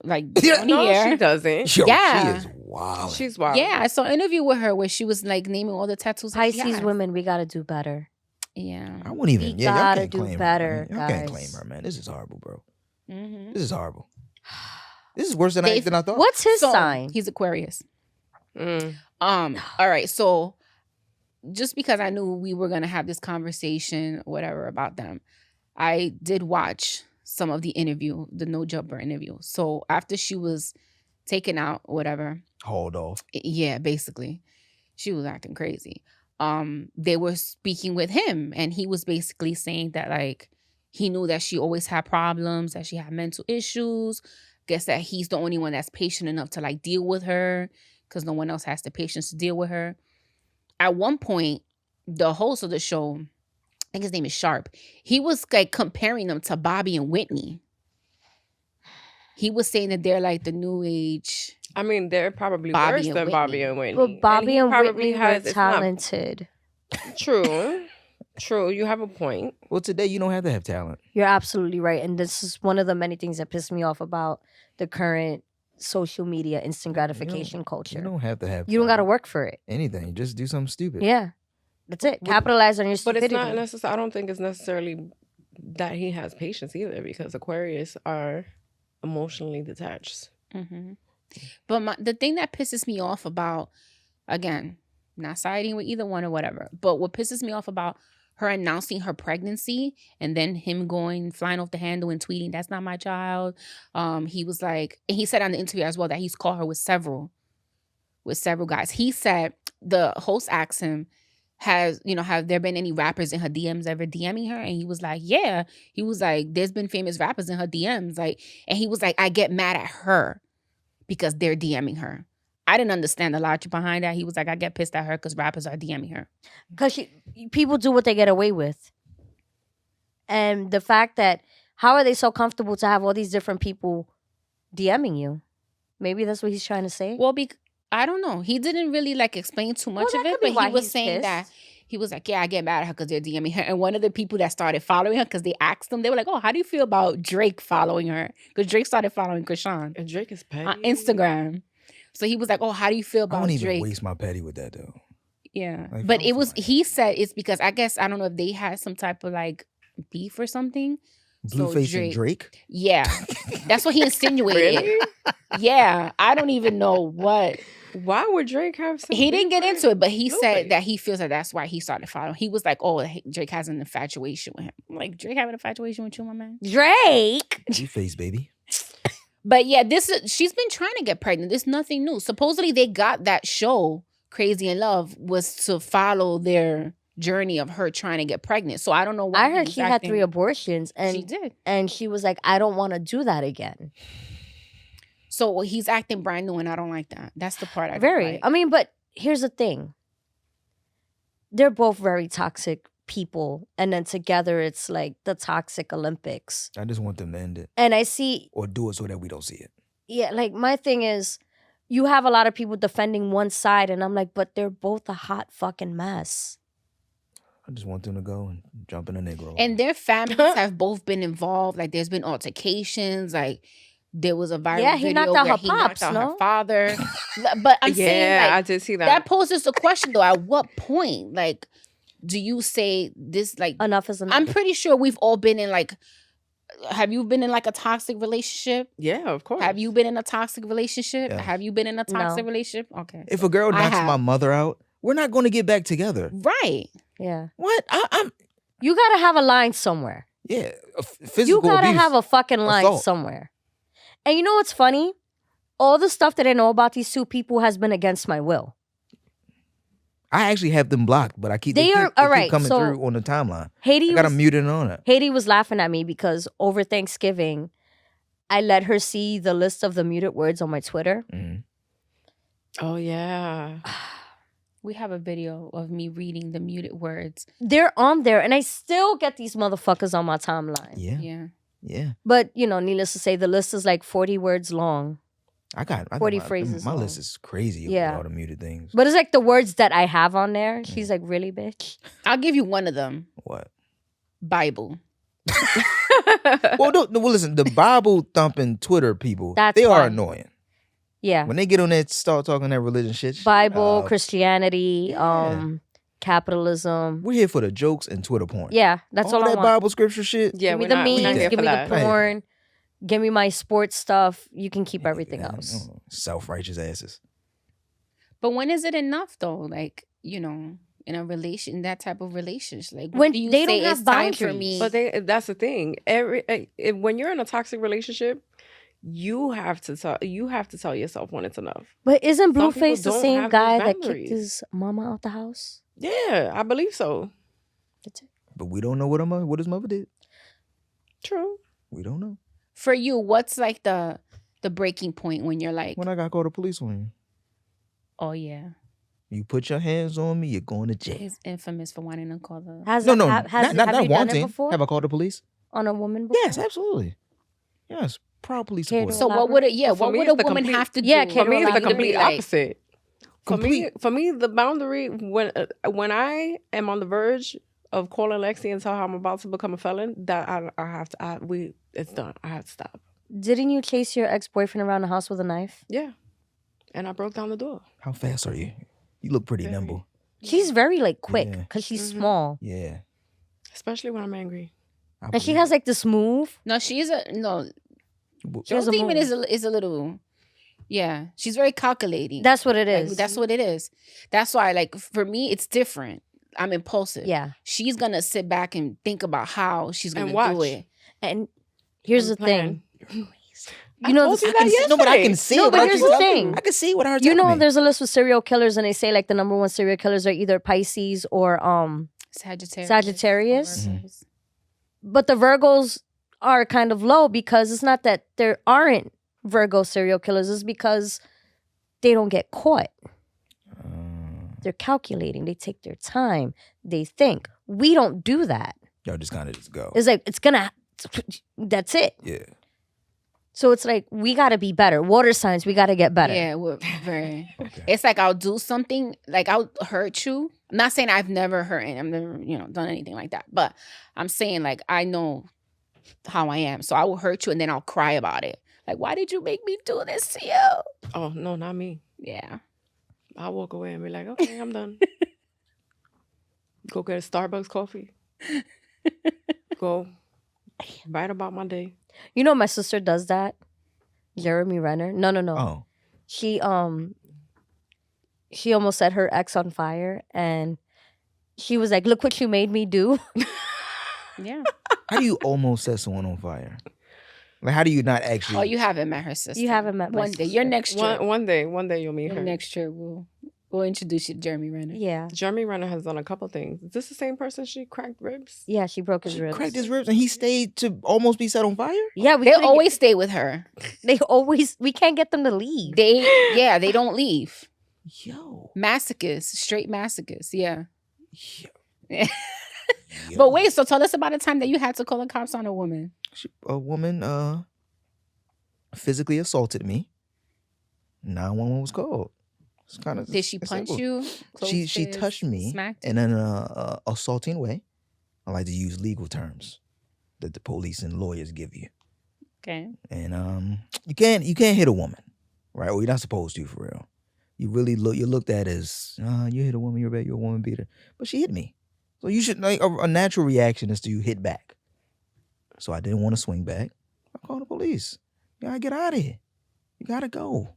like Yeah. on No, here. she doesn't. Yo, Yeah. she is wild. She's wild. Yeah, I saw an interview with her where she was like naming all the tattoos. that she Pisces has. women, we gotta do better. Yeah. I wouldn't even. We Yeah, y'all gotta can't do claim better, her. Man. Y'all can't guys. claim her, man. This is horrible, bro. Mm-hmm. This is horrible. This is worse than Dave, I thought. What's his sign? He's Aquarius. Mm. All right, so just because I knew we were gonna have this conversation, whatever, about them, I did watch some of the interview, the No Jumper interview. So after she was taken out, whatever, Hauled off. yeah, basically, she was acting crazy. They were speaking with him, and he was basically saying that like he knew that she always had problems, that she had mental issues. Guess that he's the only one that's patient enough to like deal with her, because no one else has the patience to deal with her. At one point, the host of the show, I think his name is Sharp, he was like comparing them to Bobby and Whitney. He was saying that they're like the new age. I mean, they're probably Bobby worse and than Whitney. Bobby and Whitney. But Bobby he and probably Whitney were has- it's not- talented. True. True. You have a point. Well, today you don't have to have talent. You're absolutely right. And this is one of the many things that piss me off about the current social media instant gratification culture. You don't have to have. You don't got to talent. work for it. anything. Just do something stupid. Yeah. That's it. Capitalize on your But stupidity. it's not necessary. I don't think it's necessarily that he has patience either, because Aquarius are emotionally detached. Mm-hmm. But the thing that pisses me off about, again, not siding with either one or whatever, but what pisses me off about her announcing her pregnancy and then him flying off the handle and tweeting, "That's not my child." He was like, and he said on the interview as well that he's called her with several guys. He said, the host asked him, have there been any rappers in her DMs ever DMing her? And he was like, yeah. He was like, there's been famous rappers in her DMs. Like, and he was like, I get mad at her because they're DMing her. I didn't understand the logic behind that. He was like, I get pissed at her because rappers are DMing her. Because people do what they get away with. And the fact that how are they so comfortable to have all these different people DMing you? Maybe that's what he's trying to say. Well, I don't know. He didn't really like explain too much Well, of that it, could be but why he was he's saying that pissed. he was like, yeah, I get mad at her because they're DMing her. And one of the people that started following her, because they asked him, they were like, oh, how do you feel about Drake following her? Because Drake started following Chrisean And Drake is petty. on Instagram. So he was like, oh, how do you feel I about don't even Drake? waste my petty with that though. Yeah. Like, But follow it was, somebody. he said it's because I guess, I don't know if they had some type of like beef or something. So Blueface and Drake. Yeah. That's what he insinuated. Really? Yeah. I don't even know what. Why would Drake have some? He didn't get beef into it, but with he Blueface? said that he feels that that's why he started following. He was like, oh, Drake has an infatuation with him. I'm like, Drake have an infatuation with you, my man? Drake. Blueface, baby. But yeah, she's been trying to get pregnant. There's nothing new. Supposedly they got that show, Crazy in Love, was to follow their journey of her trying to get pregnant. So I don't know why. I heard she had 3 abortions, and she did. and she was like, I don't want to do that again. So he's acting brand new, and I don't like that. That's the part I don't Very. like. I mean, but here's the thing. They're both very toxic people, and then together it's like the toxic Olympics. I just want them to end it And I see, or do it so that we don't see it. yeah, like my thing is, you have a lot of people defending one side, and I'm like, but they're both a hot fucking mess. I just want them to go and jump in a Negro. And their families have both been involved. Like there's been altercations. Like there was a viral Yeah, he video knocked out where her he pops, knocked out no? her father. But I'm saying Yeah, like, I did see that. that poses the question though. At what point, like, do you say this? Like, Enough is enough. I'm pretty sure we've all been in like. Have you been in like a toxic relationship? Yeah, of course. Have you been in a toxic relationship? Yes. Have you been in a toxic No. relationship? Okay. if a girl I knocks have. my mother out, we're not going to get back together. Right. Yeah. What? I'm You gotta have a line somewhere. yeah. You Physical gotta abuse. have a fucking line assault. somewhere. And you know what's funny? All the stuff that I know about these 2 people has been against my will. I actually have them blocked, but I keep They are- keep alright, coming so- through on the timeline. Haiti I got was, them muted on it. Haiti was laughing at me because over Thanksgiving, I let her see the list of the muted words on my Twitter. Mhm. Oh yeah. We have a video of me reading the muted words. They're on there, and I still get these motherfuckers on my timeline. Yeah, Yeah. yeah. But, you know, needless to say, the list is like 40 words long. I think 40 my, phrases My long. list is crazy Yeah. with all the muted things. But it's like the words that I have on there. She's like, really, bitch? I'll give you one of them. What? Bible. Well, well, listen. The Bible thumping Twitter people, That's they are fine. annoying. Yeah. When they get on there, start talking that religion shit. Bible, uh, Christianity, yeah. Capitalism. We're here for the jokes and Twitter porn. Yeah, that's all I that want. Bible scripture shit. Yeah, Give me we're the not, we're not memes, here give for me the that. Right. porn, give me my sports stuff. You can keep everything else. Self-righteous asses. But when is it enough though? Like, you know, in a relation, that type of relationship. Like, When when do you they don't say have it's time for boundaries. me? But that's the thing. When you're in a toxic relationship, you have to tell yourself when it's enough. But isn't Some people Blueface the don't same have guy those that kicked boundaries. his mama out the house? Yeah, I believe so. That's it. But we don't know what his mother did. True. We don't know. For you, what's like the breaking point when you're like, When I got called the police on you, oh yeah, you put your hands on me, you're going to jail. he's infamous for wanting to call the. Has No, it- no, ha- has, not have you done it wanting. before Have I called the police? on a woman before? Yes, absolutely. Yes, proud police Care to supporter. So what would it? Yeah, For what me, would it's a the woman complete- have to do? Yeah, For Kate, me, it's allow the you to complete be like, opposite. Complete. For me, the boundary when I am on the verge of calling Lexi and tell her I'm about to become a felon, that I have to. It's done. I have to stop. Didn't you chase your ex-boyfriend around the house with a knife? Yeah, and I broke down the door. How fast are you? You look pretty Very. nimble. She's very like quick Yeah. because she's Mhm. small. Yeah. Especially when I'm angry. I And she believe has it. like this move. No, she's a no. Well, She has Joe's a demon move. is a little. Yeah, she's very calculating. That's what it Like, is. that's what it is. That's why, like, for me, it's different. I'm impulsive. Yeah. She's gonna sit back and think about how she's And gonna do watch. it. And here's the And thing. plan. You know, told the- you I can that see, no, but I can yesterday. see No, it. but without here's you the telling thing. me. I can see what I heard. you know, there's a list with serial killers, and they say like the number 1 serial killers are either Pisces or Sagittarius. Sagittarius. or Virgos. But the Virgos are kind of low because it's not that there aren't Virgo serial killers, it's because they don't get caught. They're calculating, they take their time, they think. We don't do that. Y'all just kind of just go. It's like it's gonna That's it. Yeah. So it's like, we got to be better. Water signs, we got to get better. Yeah, we're very. Okay. It's like I'll do something, like I'll hurt you. I'm not saying I've never hurt and I've never, done anything like that. But I'm saying like I know how I am. So I will hurt you and then I'll cry about it. Like, why did you make me do this to you? Oh, no, not me. Yeah. I'll walk away and be like, okay, I'm done. Go get a Starbucks coffee. Go write about my day. You know, my sister does that. Jeremy Renner. No. Oh. She almost set her ex on fire, and she was like, "Look what you made me do." Yeah. How do you almost set someone on fire? Like, how do you not actually? Oh, you haven't met her sister. You haven't met my one day. Your sister. next trip. One day you'll meet Your her. next trip, we'll introduce you to Jeremy Renner. Yeah, Jeremy Renner has done a couple things. Is this the same person she cracked ribs? yeah. She broke his ribs. cracked his ribs and he stayed to almost be set on fire? Yeah, They always stay with her. we can't get them to leave. They don't leave. Yo. Masochists, straight masochists. Yeah. Yo. But wait, so tell us about the time that you had to call the cops on a woman. A woman physically assaulted me. 911 was called. It's kind of. Did she punch you? She Closed touched fist, me smacked in an assaulting way. I like to use legal terms that the police and lawyers give you. Okay. And you can't hit a woman, right? Well, you're not supposed to, for real. You're looked at as you hit a woman, you're a woman beater. But she hit me, so you should like a natural reaction is to hit back. So I didn't want to swing back. I called the police. You gotta get out of here. You gotta go.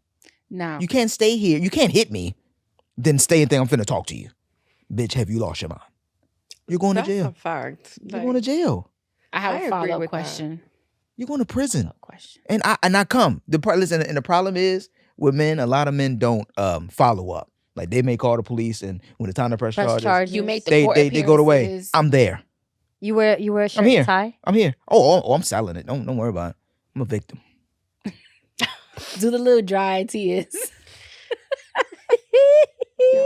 Now, You can't stay here. You can't hit me, then stay and think I'm finna talk to you. Bitch, have you lost your mind? You're going That's to jail. a fact. You're going to jail. I have I a agree follow-up with that. question. You're going to prison. Question. And I come. Listen, and the problem is with men, a lot of men don't follow up. Like they may call the police, and when it's time to press charges, You make the they court go away. appearances. I'm there. You wear a shirt I'm here. and tie. I'm here. Oh, I'm selling it. Don't worry about it. I'm a victim. Do the little dry tears.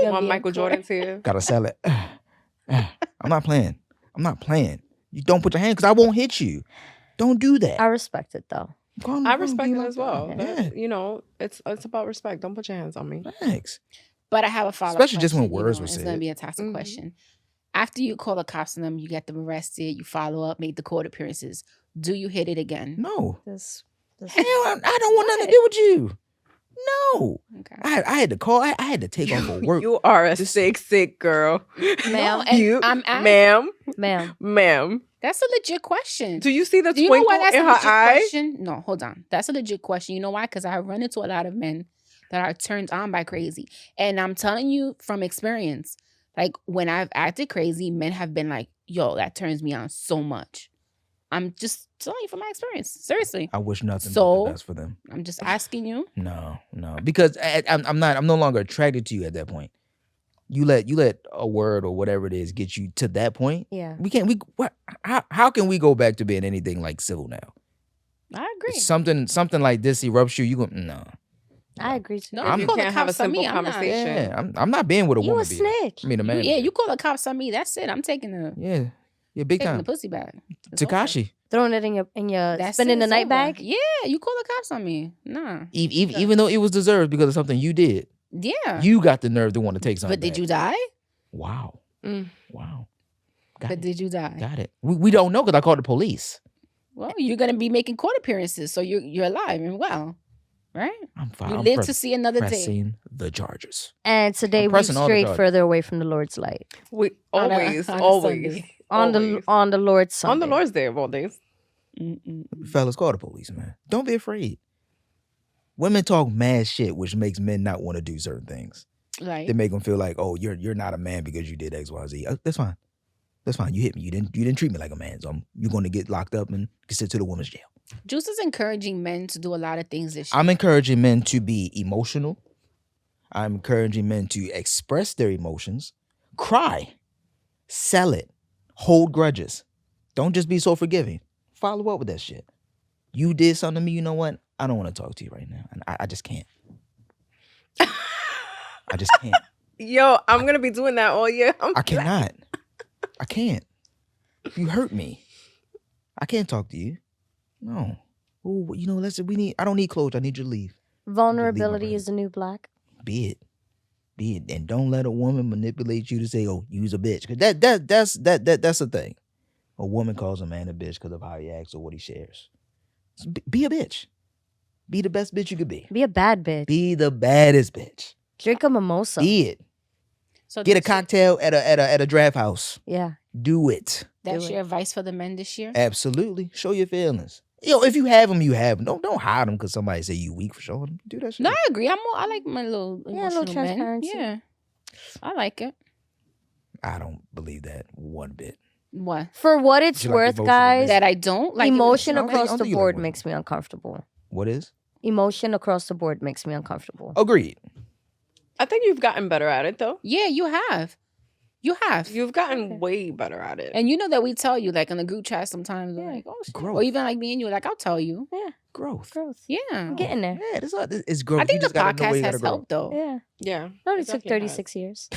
Want Michael Jordan's here. Gotta sell it. I'm not playing. You don't put your hand because I won't hit you. Don't do that. I respect it though. I respect it as well. Yeah. It's about respect. Don't put your hands on me. Thanks. But I have a follow-up Especially just when question, words were It's said. going to be a toxic Mhm. question. After you call the cops on them, you get them arrested, you follow up, make the court appearances. Do you hit it again? No. This Hell, I don't want nothing to do with you. No. Okay. I had to call. I had to take off of work. You are a sick girl. Ma'am. and You, I'm asking- ma'am. ma'am. That's a legit question. Do you see the Do you know twinkle why that's in a her legit eye? question? No, hold on. That's a legit question. You know why? Because I run into a lot of men that are turned on by crazy. And I'm telling you from experience, like when I've acted crazy, men have been like, yo, that turns me on so much. I'm just telling you from my experience. Seriously. I wish nothing but So- the best for them. I'm just asking you. No, because I'm no longer attracted to you at that point. You let a word or whatever it is get you to that point. Yeah. How can we go back to being anything like civil now? I agree. Something like this erupts you. You go no. I agree too. No, I'm- if you call the can't have a cops on me, simple I'm not. conversation. Yeah, I'm not being with a You woman. a beater. snitch. I mean a man. Yeah, beater. you call the cops on me. That's it. I'm taking the big taking time. the pussy back. It's over. Takashi. Throwing it in your That's spinning it, the it's night over. bag. Yeah, you call the cops on me. Nah. Even though it was deserved because of something you did, Yeah. you got the nerve to want to take something. But did back. you die? Wow. Mm. Wow. Got But it. did you die? Got it. We don't know because I called the police. Well, you're gonna be making court appearances, so you're alive and well, right? I'm fine. You I'm live to see another day. pressing the charges. And today I'm we pressing all the strayed charges. further away from the Lord's light. We On a- always, on a always. Sunday. On always. the Lord's Sunday. On the Lord's Day of all days. Fellas, call the police, man. Don't be afraid. Women talk mad shit, which makes men not want to do certain things. Right. They make them feel like, oh, you're not a man because you did X, Y, Z. That's fine. That's fine. You hit me. You didn't treat me like a man, so you're going to get locked up and get sent to the women's jail. Juice is encouraging men to do a lot of things this year. I'm encouraging men to be emotional. I'm encouraging men to express their emotions, cry, sell it, hold grudges. Don't just be so forgiving. Follow up with that shit. You did something to me, you know what? I don't want to talk to you right now. And I just can't. I just can't. Yo, I'm gonna be doing that all year. I cannot. I can't. You hurt me. I can't talk to you. No. Oh, you know, I don't need clothes. I need you to leave. Vulnerability is the new black. Be it. And don't let a woman manipulate you to say, "Oh, you's a bitch." Because that's the thing. A woman calls a man a bitch because of how he acts or what he shares. So be a bitch. Be the best bitch you could be. Be a bad bitch. Be the baddest bitch. Drink a mimosa. Be it. So Get a that's your- cocktail at a draft house. Yeah. Do it. That's Do your advice for the men this year? Absolutely. Show your feelings. If you have them, you have them. Don't hide them because somebody say you weak for showing them. Do that shit. No, I agree. I like my little Yeah, a emotional little men. transparency. Yeah. I like it. I don't believe that one bit. What? For what it's You like worth, emotional guys, That I don't like emotion I don't across think the you like board emotion. makes me uncomfortable. What is? Emotion across the board makes me uncomfortable. Agreed. I think you've gotten better at it though. Yeah, you have. You have. You've gotten Okay. way better at it. And you know that we tell you, like in the group chat sometimes, we're Yeah. like, oh shit. Growth. Or even like me and you, like, I'll tell you. Growth. Growth. Yeah. I'm getting there. Yeah, it's growth. I think you the just gotta know where podcast you gotta has grow. helped though. Yeah. yeah. It only It took definitely has. 36 years.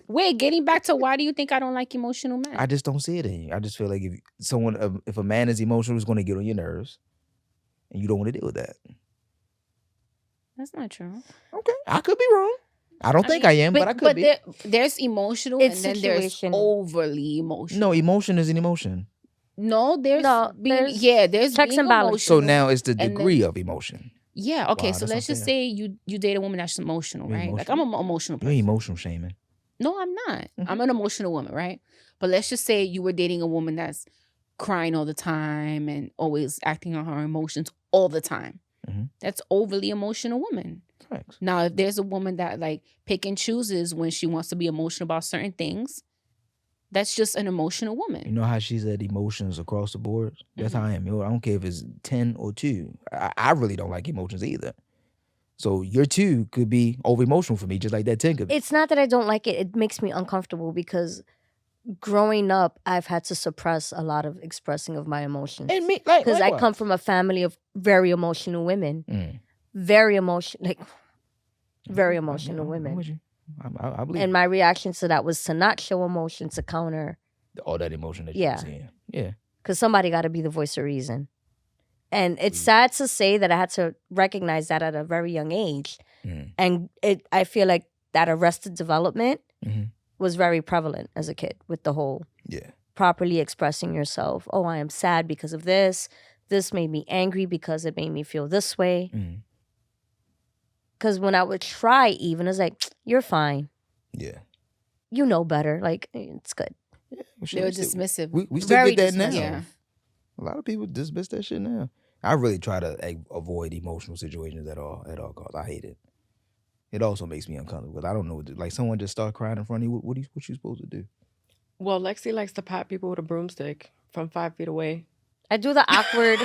Wait, getting back to why do you think I don't like emotional men? I just don't see it in you. I just feel like if a man is emotional, it's going to get on your nerves, and you don't want to deal with that. That's not true. Okay, I could be wrong. I don't think mean, I am, but I could be. There's emotional It's and then there's situational. overly emotional. No, emotion is an emotion. No, there's there's there's checks being and balances. So emotional. now it's the then- degree of emotion. Yeah, okay. Wow, So that's let's just unfair. say you date a woman that's emotional, You're right? Like I'm an emotional You're person. emotional shaming. No, I'm not. Mhm. I'm an emotional woman, right? But let's just say you were dating a woman that's crying all the time and always acting on her emotions all the time. Mhm. That's overly emotional woman. Thanks. Now, if there's a woman that like pick and chooses when she wants to be emotional about certain things, that's just an emotional woman. You know how she said emotions across the board? That's how I am. Yo, I don't care if it's 10 or 2. I really don't like emotions either. So your 2 could be over emotional for me, just like that 10 could be. It's not that I don't like it. It makes me uncomfortable because growing up, I've had to suppress a lot of expressing of my emotions. And me, like, Because I likewise. come from a family of very emotional women. Mm. Very emotional, like very I'm emotional women. with you. I believe And my reaction to that was to not show emotion, to counter, all that emotion that Yeah. you're seeing. Yeah. because somebody got to be the voice of reason. And it's sad to say that I had to recognize that at a very young age. Mm. And I feel like that arrested development Mhm. was very prevalent as a kid with the whole Yeah. properly expressing yourself. Oh, I am sad because of this. This made me angry because it made me feel this way. Mm. Because when I would try even, it's like, you're fine. Yeah. You know better. Like, it's good. Well, They shit, were we still- dismissive. We still Very get that now. dismissive. Yeah. A lot of people dismiss that shit now. I really try to avoid emotional situations at all costs. I hate it. It also makes me uncomfortable because I don't know what to, like someone just start crying in front of you. What you supposed to do? Well, Lexi likes to pat people with a broomstick from 5 feet away. I do the awkward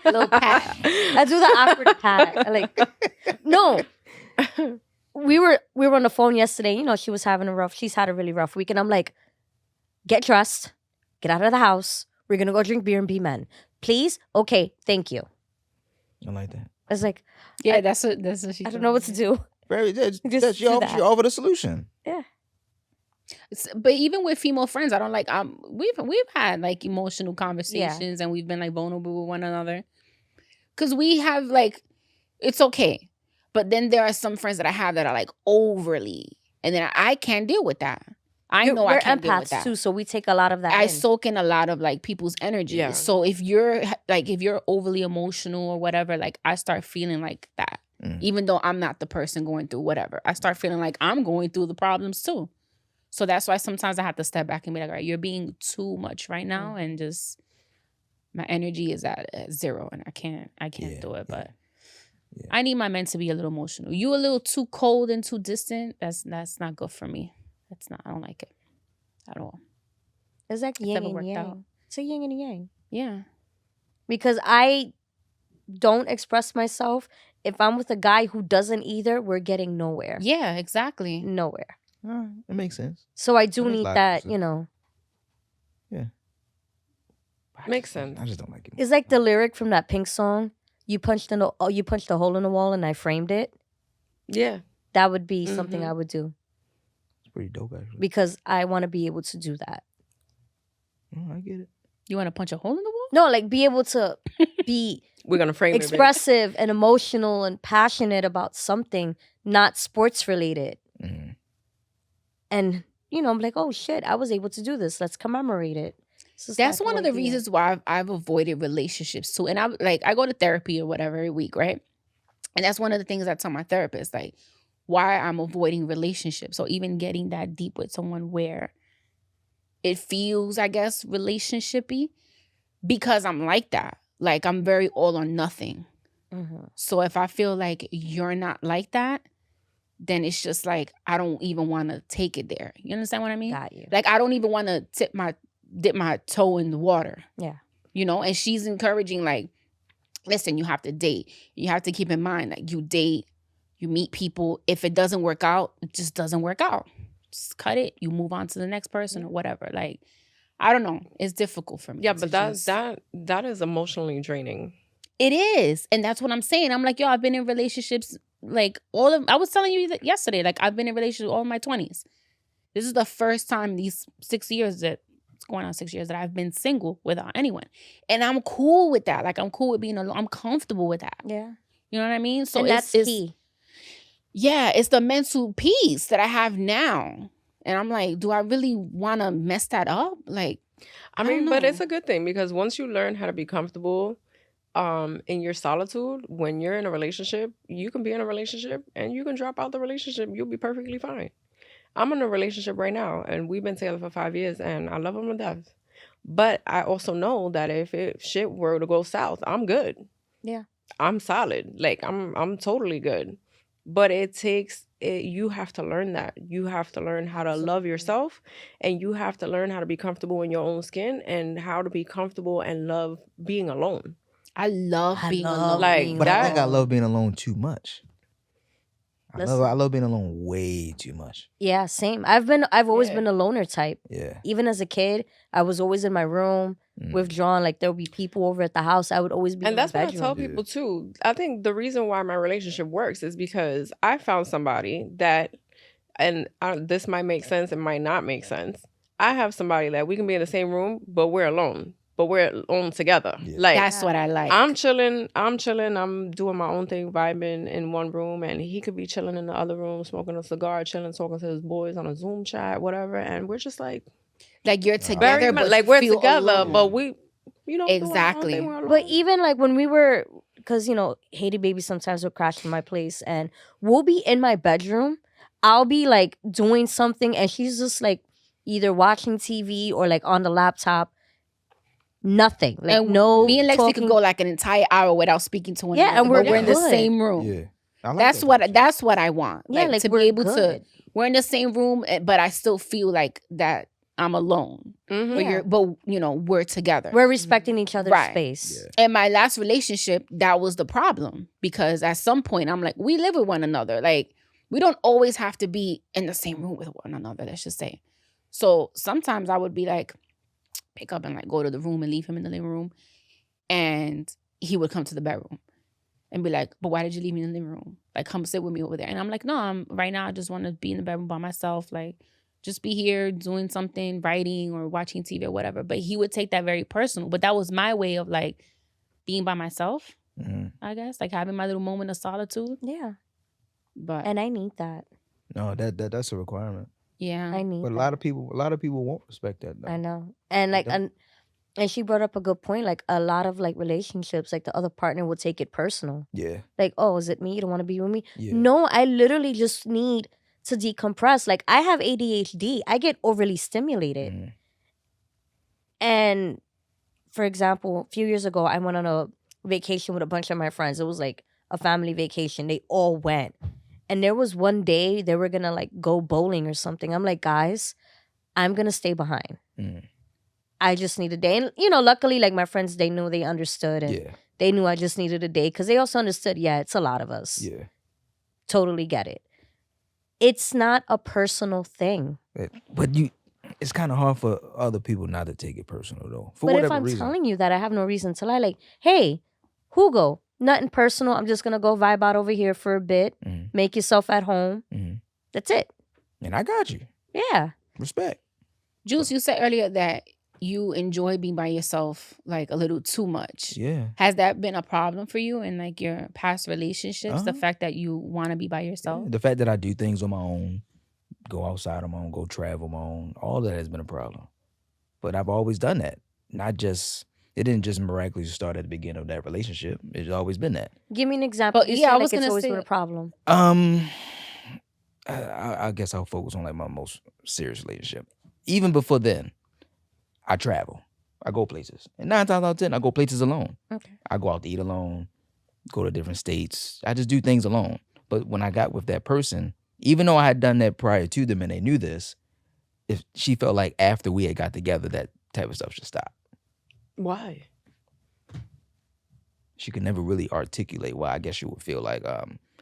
Little pat. I do the awkward pat. I like, no. We were on the phone yesterday. You know, she's had a really rough week. And I'm like, get dressed, get out of the house. We're going to go drink beer and be men. Please? Okay, thank you. I like that. I was like, Yeah, that's what she I told don't know what to me. do. Very that's Just she do offer, that. she offer the solution. But even with female friends, I don't like. We've had like emotional conversations and we've been like vulnerable with one another, because we have like, it's okay. But then there are some friends that I have that are like overly, and then I can't deal with that. I know I We're can't deal with empaths that. too, so we take a lot of that I in. soak in a lot of like people's energy. Yeah. So if you're overly emotional or whatever, like I start feeling like that. Mm. Even though I'm not the person going through whatever, I start feeling like I'm going through the problems too. So that's why sometimes I have to step back and be like, all right, you're being too much right now, and just my energy is at 0, and I can't Yeah, do it. yeah, But yeah. I need my men to be a little emotional. You a little too cold and too distant. That's not good for me. I don't like it at all. It's like yin never and worked yang. out. It's a yin and a yang. Yeah. Because I don't express myself. If I'm with a guy who doesn't either, we're getting nowhere. Yeah, exactly. Nowhere. All right, it makes sense. So I do That makes need logical that, sense. you know. Makes sense. I just don't like it. It's like the lyric from that Pink song. You punched a hole in the wall and I framed it. Yeah. That would be something Mhm. I would do It's pretty dope actually. because I want to be able to do that. Oh, I get it. You want to punch a hole in the wall? No, like be able to be We're gonna frame it. expressive and emotional and passionate about something not sports related. Mhm. And I'm like, oh shit, I was able to do this. Let's commemorate it. That's one of the reasons why I've avoided relationships too. And I go to therapy or whatever every week, right? And that's one of the things I tell my therapist, like why I'm avoiding relationships or even getting that deep with someone where it feels, I guess, relationshipy, because I'm like that. Like I'm very all or nothing. So if I feel like you're not like that, then it's just like I don't even want to take it there. You understand what I mean? Got you. Like I don't even want to dip my toe in the water. Yeah. And she's encouraging, like, listen, you have to date. You have to keep in mind, like, you date, you meet people. If it doesn't work out, it just doesn't work out. Just cut it. You move on to the next person or whatever. Like, I don't know. It's difficult for me. Yeah, but that is emotionally draining. It is. And that's what I'm saying. I'm like, yo, I've been in relationships, like, I was telling you that yesterday, like, I've been in relationships all my 20s. This is the first time these 6 years that, it's going on 6 years, that I've been single without anyone. And I'm cool with that. Like, I'm cool with being alone. I'm comfortable with that. Yeah. You know what I mean? So and that's key. Yeah, it's the mental peace that I have now. And I'm like, do I really want to mess that up? Like, I don't mean, but know. it's a good thing, because once you learn how to be comfortable in your solitude, when you're in a relationship, you can be in a relationship and you can drop out the relationship. You'll be perfectly fine. I'm in a relationship right now and we've been together for 5 years and I love him to death. But I also know that if shit were to go south, I'm good. Yeah. I'm solid. Like I'm totally good. But you have to learn that. You have to learn how to love yourself, and you have to learn how to be comfortable in your own skin and how to be comfortable and love being alone. I love being alone. Like, But I think I that- love being alone too much. I Listen. love being alone way too much. Yeah, same. I've always been a loner type. Yeah. Even as a kid, I was always in my room, withdrawn. Like there would be people over at the house. I would always be in And that's my what I bedroom. tell people too. I think the reason why my relationship works is because I found somebody that, and this might make sense, it might not make sense. I have somebody that we can be in the same room, but we're alone. But we're alone together. Yeah. Like, That's what I like. I'm chilling. I'm doing my own thing, vibing in one room, and he could be chilling in the other room, smoking a cigar, chilling, talking to his boys on a Zoom chat, whatever. And we're just like, Like you're together, very but much like we're feel together, alone. but we, doing our own Exactly. thing, we're alone. But even like when we were, because Haiti baby sometimes will crash in my place, and we'll be in my bedroom. I'll be like doing something, and she's just like either watching TV or like on the laptop. Nothing. Like and no. me and Lexi talking. could go like an entire hour without speaking to one Yeah, another. and we're but we're in the good. same room. Yeah. I like That's that. that's what I want. Yeah, like to we're be able good. to. We're in the same room, but I still feel like that I'm alone. Mhm. But we're together. We're respecting each other's Right. space. Yeah. In my last relationship, that was the problem, because at some point I'm like, we live with one another. Like, we don't always have to be in the same room with one another, let's just say. So sometimes I would be like, pick up and like go to the room and leave him in the living room. And he would come to the bedroom and be like, but why did you leave me in the living room? Like, come sit with me over there. And I'm like, no, right now I just want to be in the bedroom by myself. Like, just be here doing something, writing or watching TV or whatever. But he would take that very personal. But that was my way of like being by myself, I guess. Like having my little moment of solitude. Yeah. But And I need that. No, that's a requirement. yeah. I need But that. a lot of people won't respect that. Though. I know. And like and she brought up a good point. Like a lot of like relationships, like the other partner would take it personal. Yeah. Like, oh, is it me? You don't want to be with me? Yeah. No, I literally just need to decompress. Like I have ADHD. I get overly stimulated. Mhm. And for example, a few years ago, I went on a vacation with a bunch of my friends. It was like a family vacation. They all went. And there was one day they were going to like go bowling or something. I'm like, guys, I'm going to stay behind. Mhm. I just need a day. And, luckily, like my friends, they knew, they understood. And Yeah. they knew I just needed a day because they also understood, yeah, it's a lot of us. Yeah. Totally get it. It's not a personal thing. But it's kind of hard for other people not to take it personal though. For But whatever if I'm reason. telling you that, I have no reason to lie. Like, hey, Hugo, nothing personal. I'm just going to go vibe out over here for a bit. Mhm. Make yourself at home. Mhm. That's it. And I got you. Yeah. Respect. Joose, you said earlier that you enjoy being by yourself like a little too much. Yeah. Has that been a problem for you in like your past relationships? The Uh-huh. fact that you want to be by yourself? The fact that I do things on my own, go outside on my own, go travel on my own, all that has been a problem. But I've always done that. It didn't just miraculously start at the beginning of that relationship. It's always been that. Give me an example. But You yeah, said I like was it's gonna always say- been a problem. I guess I'll focus on like my most serious relationship. Even before then, I travel. I go places. And 9 times out of 10, I go places alone. Okay. I go out to eat alone, go to different states. I just do things alone. But when I got with that person, even though I had done that prior to them and they knew this, if she felt like after we had got together, that type of stuff should stop. Why? She could never really articulate why. I guess she would feel like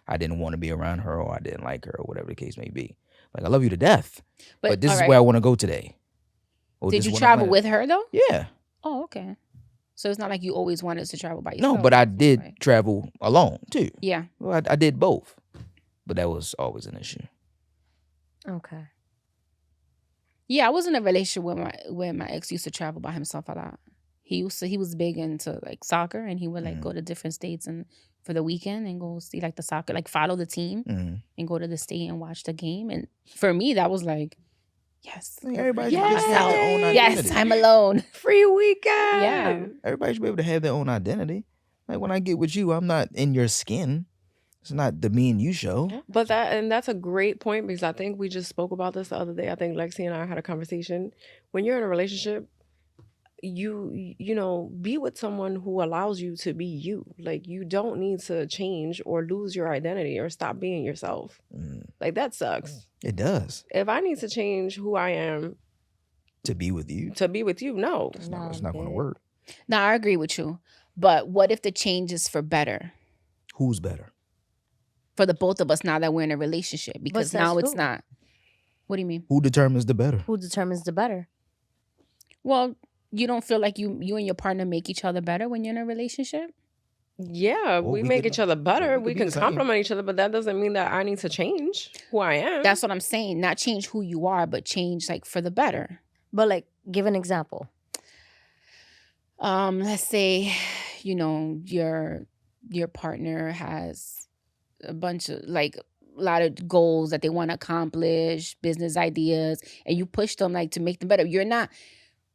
I didn't want to be around her or I didn't like her or whatever the case may be. Like, I love you to death, but this is alright. where I want to go today. Or Did this you is what I travel plan- with her though? Yeah. Oh, okay. So it's not like you always wanted to travel by yourself. No, but I did Right. travel alone too. Yeah. Well, I did both, but that was always an issue. Okay. Yeah, I was in a relationship where my ex used to travel by himself a lot. He was big into like soccer, and he would like go to different states and for the weekend and go see like the soccer, like follow the team and go to the state and watch the game. And for me, that was like, yes, I think everybody should yes, just have their own yes, identity. I'm alone. Free weekend. Yeah. Everybody should be able to have their own identity. Like when I get with you, I'm not in your skin. It's not the me and you show. But that's a great point because I think we just spoke about this the other day. I think Lexi and I had a conversation. When you're in a relationship, you know, be with someone who allows you to be you. Like, you don't need to change or lose your identity or stop being yourself. Like, that sucks. It does. If I need to change who I am To be with you, to be with you, no. it's not going to work. Now I agree with you, but what if the change is for better Who's better? for the both of us now that we're in a relationship? Because says now it's who? not. What do you mean? Who determines the better? Who determines the better? Well, you don't feel like you and your partner make each other better when you're in a relationship? Yeah, Well, we we make could- each other better. we could We be can the same. compliment each other, but that doesn't mean that I need to change who I am. That's what I'm saying. Not change who you are, but change like for the better. But like, give an example. Let's say, you know, your partner has a bunch of like a lot of goals that they want to accomplish, business ideas, and you push them like to make them better. You're not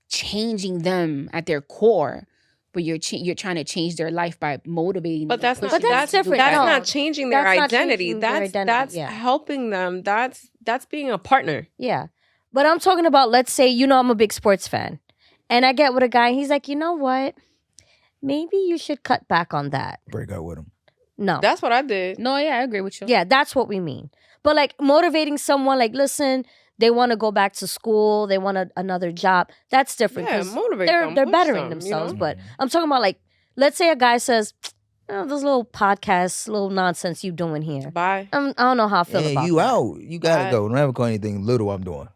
changing them at their core, but you're trying to change their life by motivating But them, that's not pushing them that's to do different. That's better. No. not changing their That's not identity. changing their identity, That's yeah. helping them. That's being a partner. Yeah. But I'm talking about, let's say, you know, I'm a big sports fan. And I get with a guy, and he's like, you know what? Maybe you should cut back on that. Break out with him. No. That's what I did. No, yeah, I agree with you. Yeah, that's what we mean. But like motivating someone, like, listen, they want to go back to school, they want another job. That's different. Yeah, 'cause motivate they're them, they're push bettering them, you themselves. know? But I'm talking about, like, let's say a guy says, oh, this little podcast, little nonsense you doing here. Bye. I don't know how I feel Hey, about you that. out. You got to Bye. go. Don't ever call anything little I'm doing.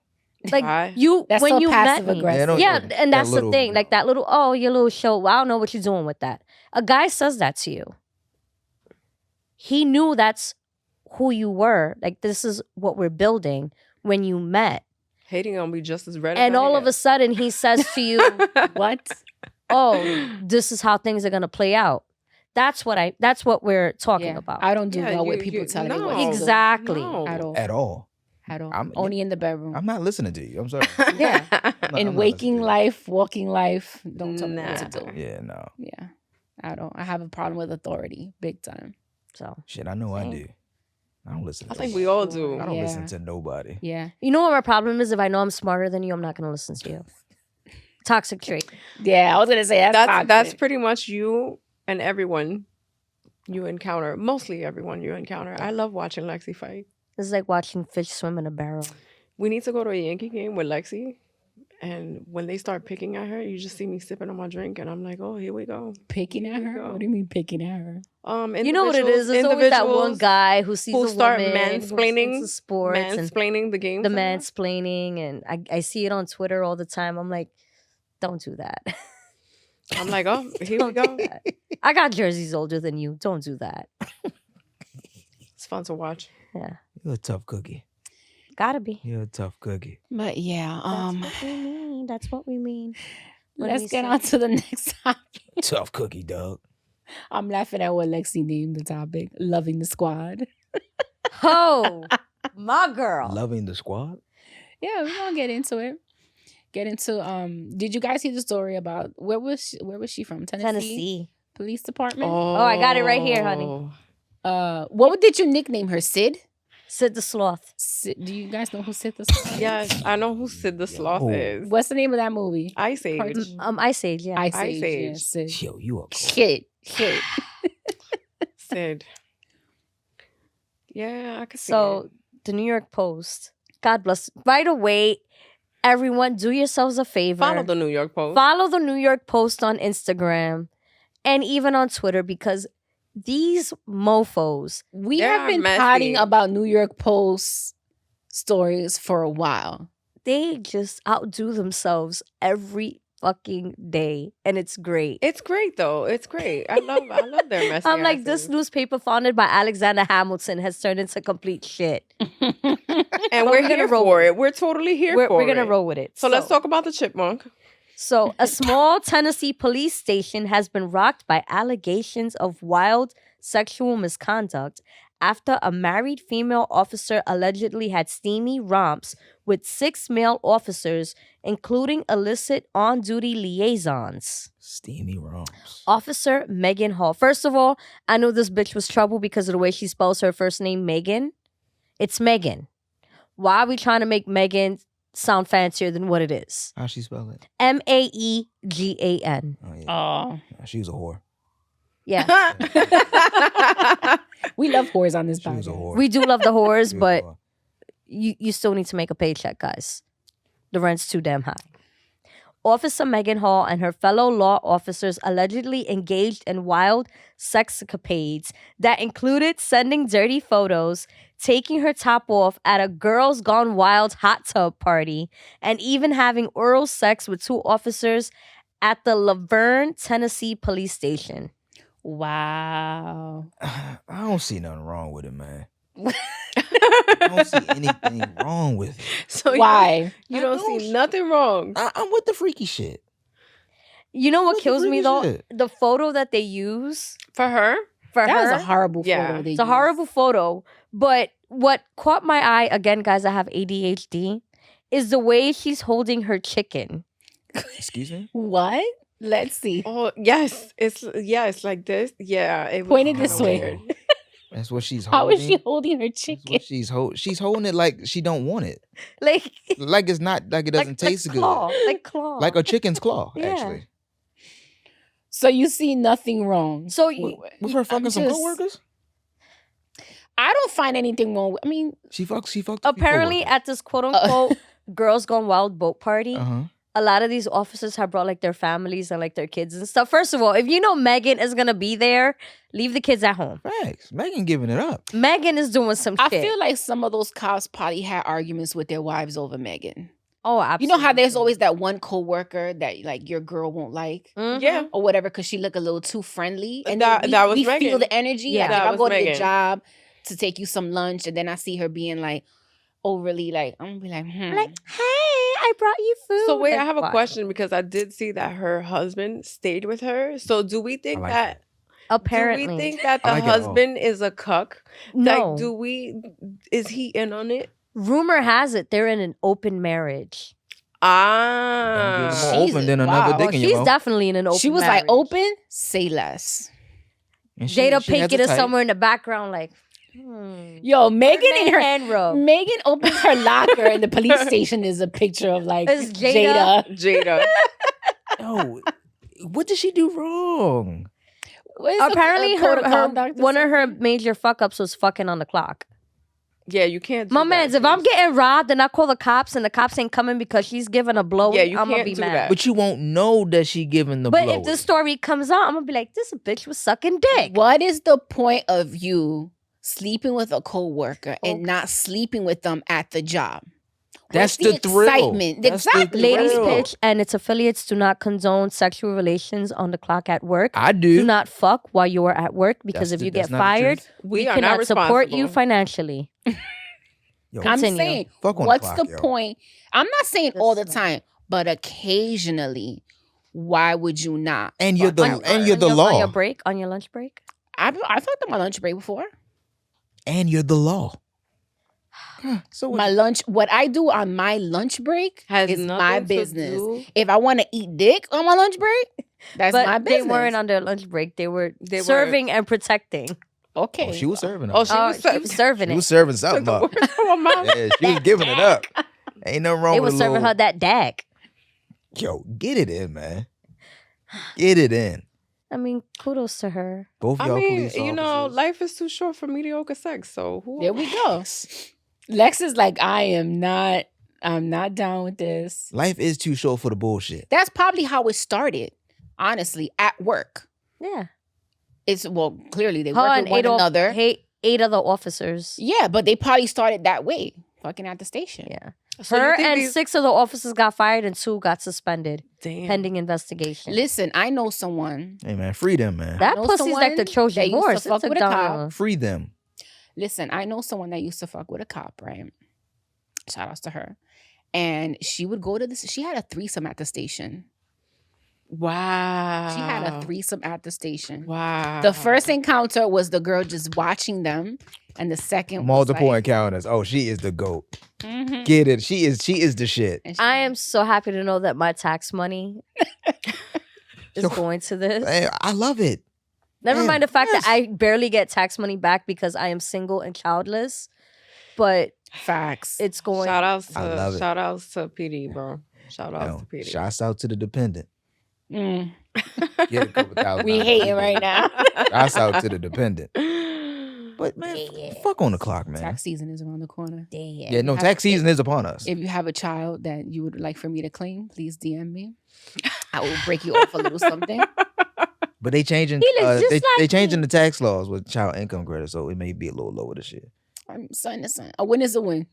Like Bye. you, That's when so you met passive me, aggressive. yeah, That and that's the little- thing. Like that little, oh, your little show. Well, I don't know what you're doing with that. A guy says that to you. He knew that's who you were. Like, this is what we're building when you met. Hating on me just as red. And all of a sudden, he says to you, What? "Oh, this is how things are gonna play out." That's what we're talking Yeah. about. I don't do Yeah, well with you- people you- telling me no. what to do. Exactly. No. At all. At all. At all. I'm- Only in the bedroom. I'm not listening to you. I'm sorry. Yeah. I'm In not waking listening to life, walking life, don't tell me what to Nah. do. you. Yeah, no. Yeah. I don't. I have a problem with authority, big time. So, Shit, I know I Same. do. I don't listen I to think nobody. we all do. I don't Yeah. listen to nobody. Yeah. you know what my problem is? If I know I'm smarter than you, I'm not gonna listen to you. Toxic trait. Yeah, I was gonna say that's That's toxic. pretty much you and everyone you encounter. Mostly everyone you encounter. I love watching Lexi fight. This is like watching fish swim in a barrel. We need to go to a Yankee game with Lexi. And when they start picking at her, you just see me sipping on my drink, and I'm like, "Oh, here we go." picking at Here we her. go. What do you mean picking at her? You know what it is? It's always that one individuals guy who sees who a start woman mansplaining- who's into sports and mansplaining the game. the to her. mansplaining, and I see it on Twitter all the time. I'm like, don't do that. I'm like, "Oh, here we Don't go." do that. I got jerseys older than you. Don't do that. It's fun to watch. Yeah, You're a tough cookie. gotta be. You're a tough cookie. But yeah, That's what we need. mean. That's what we mean. When Let's we get say- on to the next topic. Tough cookie, dog. I'm laughing at what Lexi named the topic. Loving the squad. Ho, my girl. Loving the squad. Yeah, we're gonna get into it. Get into did you guys hear the story about where was she from? Tennessee. Police Department? I got it right here, honey. What did you nickname her? Sid? Sid the Sloth. Sid, do you guys know who Sid the Sloth is? Yes, I know who Sid the Sloth Yo. is. What's the name of that movie? Ice Age. Cartoon. Ice Age, yeah. Ice Ice Age. Age. Yeah, Sid. Yo, you are cool. Shit. Sid. Yeah, I could see So it. the New York Post. God bless. Right away, everyone, do yourselves a favor. Follow the New York Post. Follow the New York Post on Instagram and even on Twitter because these mofos, We They're have been messy. potting about New York Post stories for a while. they just outdo themselves every fucking day. And it's great. It's great though. It's great. I love their message. I'm like, this newspaper founded by Alexander Hamilton has turned into complete shit. and but we're we're gonna here roll for with it. We're totally here for it. We're going to roll with it. So let's talk about the chipmunk. So, a small Tennessee police station has been rocked by allegations of wild sexual misconduct after a married female officer allegedly had steamy romps with 6 male officers, including illicit on-duty liaisons. Steamy romps. Officer Maegan Hall. First of all, I knew this bitch was trouble because of the way she spells her first name, Megan. It's Megan. Why are we trying to make Megan sound fancier than what it is? How she spell it? Maegan. Oh yeah. Oh, She was a whore. Yeah. we love whores on this She was a podcast. whore. We do love the whores, She was a but whore. you still need to make a paycheck, guys. The rent's too damn high. Officer Maegan Hall and her fellow law officers allegedly engaged in wild sexcapades that included sending dirty photos, taking her top off at a Girls Gone Wild hot tub party, and even having oral sex with 2 officers at the Laverne, Tennessee police station. Wow. I don't see nothing wrong with it, man. I don't see anything wrong with it. So Why? You I don't don't see nothing wrong. I'm with the freaky shit. You know what What the kills me freaky though? shit? The photo that they use For her? for That her. was a horrible Yeah. photo. they It's a used. horrible photo, but what caught my eye, again, guys, I have ADHD, is the way she's holding her chicken. Excuse me? What? Let's see. Oh yes. It's like this. Yeah. It was Point it kinda this way. weird. That's what she's holding. How is she holding her That's chicken? what she's holding it like she don't want it. Like, Like it's not like it doesn't taste good. claw, like claw. Like a chicken's claw, Yeah. actually. So you see nothing wrong. So Was her fucking some just- coworkers? I don't find anything wrong. I mean, She fucked. A few apparently coworkers. at this quote unquote Girls Gone Wild boat party, Uh-huh. a lot of these officers have brought like their families and like their kids and stuff. First of all, if you know Megan is gonna be there, leave the kids at home. Facts. Megan giving it up. Megan is doing some I shit. feel like some of those cops probably had arguments with their wives over Megan. Oh, absolutely. You know how there's always that one coworker that like your girl won't like Mhm. Yeah. or whatever because she look a little too friendly, and That- then that was we feel Megan. the energy. Yeah. Like That if I was go to the Megan. job to take you some lunch, and then I see her being like overly like, I'm gonna be like, Like, hey, I brought you food. So wait, Like, I have a why? question because I did see that her husband stayed with her. So do we think like that? Apparently, Do we think that I the like it all. husband is a cuck? no. Like, is he in on it? Rumor has it they're in an open marriage. Ah, Don't get more Jesus, open than wow. another Oh, dick in your she's mouth. definitely in an open she was marriage. like, open, say less. And she- Jada she has Pinkett a is type. somewhere in the background, like, Yo, Megan in her hand rub. Megan opens her locker and the police station is a picture of like It's Jada. Jada. Jada. No, what did she do wrong? What is the Apparently, code of her conduct or one of her something? major fuck ups was fucking on the clock. Yeah, you can't. Do My that, man's, if I'm please. getting robbed and I call the cops and the cops ain't coming because she's giving a blow, Yeah, you I'm gonna can't be do mad. that. But you won't know that she giving the But blow. if this story comes out, I'm gonna be like, this bitch was sucking dick. What is the point of you sleeping with a coworker and not sleeping with them at the job? That's What's the thrill. excitement. That's the Exactly. Ladies thrill. Pitch and its affiliates do not condone sexual relations on the clock at work. I do. Do not fuck while you are at work because That's if you that's get not the fired, truth. we are not cannot support you responsible. financially. Yo, I'm Continue. saying, fuck on what's the clock, the yo. point? I'm not saying all the time, but occasionally, why would you not? And you're the fuck and her? you're the On law. your break, on your lunch break. I've fucked on my lunch break before. And you're the law. So My lunch, what I do on my lunch break Has is nothing my to business. do- If I want to eat dick on my lunch break, that's But my they business. weren't on their lunch break. They were They were- serving and protecting. Okay. Oh, she was serving Oh, us. she was She was serving She it. was serving something the up. words from her mouth. Yeah, she was giving it up. Ain't nothing wrong They with were a serving little, her that dag. Yo, get it in, man. Get it in. I mean, kudos to her. Both I y'all mean, police you know, officers. life is too short for mediocre sex. So who? There we go. Lex is like, I'm not down with this. Life is too short for the bullshit. That's probably how it started, honestly, at work. Yeah. It's, well, clearly they Her work and with one another. eight other officers. Yeah, but they probably started that way, fucking at the station. Yeah. So you Her think and these- 6 other officers got fired and 2 got suspended Damn. pending investigation. Listen, I know someone. Hey, man, free them, man. That know pussy's like the someone Trojan that used to horse. fuck It's a with a cop. dumb. Free them. Listen, I know someone that used to fuck with a cop, right? Shout outs to her. And she would go to this. She had a threesome at the station. Wow. She had a threesome at the station. Wow. The first encounter was the girl just watching them, and the second Multiple was like, encounters. Oh, she is the GOAT. mhm. Get it. She is the shit. And she- I am so happy to know that my tax money is going to this. Hey, I love it. Never Damn, mind the fact yes. that I barely get tax money back because I am single and childless. But facts. it's going. Shout outs I love to it. shout outs to PD, bro. Shout outs Yo, to PD. shouts out to the dependent. Mm. Get a couple thousand. We dollars. hating right now. Shouts out to the dependent. But man, Yeah. fuck on the clock, man. Tax season is around the corner. Damn. Yeah, no, tax season is upon us. If you have a child that you would like for me to claim, please DM me. I will break you off a little something. But they changing He looks just they like changing me. the tax laws with child income credit, so it may be a little lower this year. I'm son to son. A win is a win.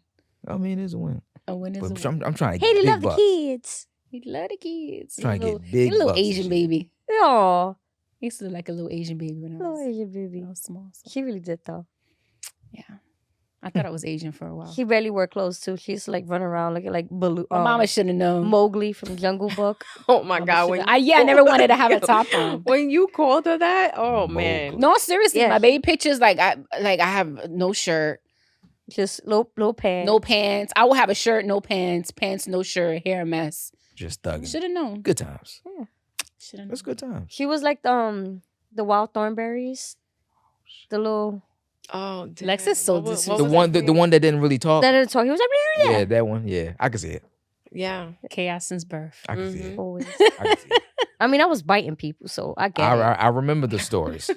I mean, it's a win. A win is But a win. I'm trying to Hey, get they big love the bucks. kids. He love the kids. Trying to Little- get big he a little bucks and Asian shit. baby. Oh, He used to look like a little Asian baby when I little was, Asian baby. when I was small. So, She really did though. yeah. I thought I was Asian for a while. She barely wore clothes too. She used to like run around looking like Baloo. My mama should have known. Mowgli from Jungle Book. Oh my Mama god. shoulda- When I never wanted to have a top on. When you called her that, oh man. No, seriously, Yeah. my baby pictures I have no shirt, Just low pants. no pants. I will have a shirt, no pants, pants, no shirt, hair a mess. Just thugging. Should have known. Good times. Should have known. That's good times. She was like the wild thornberries. The little Oh, damn. Lex is so What was- what The was one that the one that didn't really talk. that didn't talk. He was like, Yeah, that one. Yeah, I can see it. Yeah. Chaos since birth. I can see it. always. I can see it. I mean, I was biting people, so I get it. I remember the stories.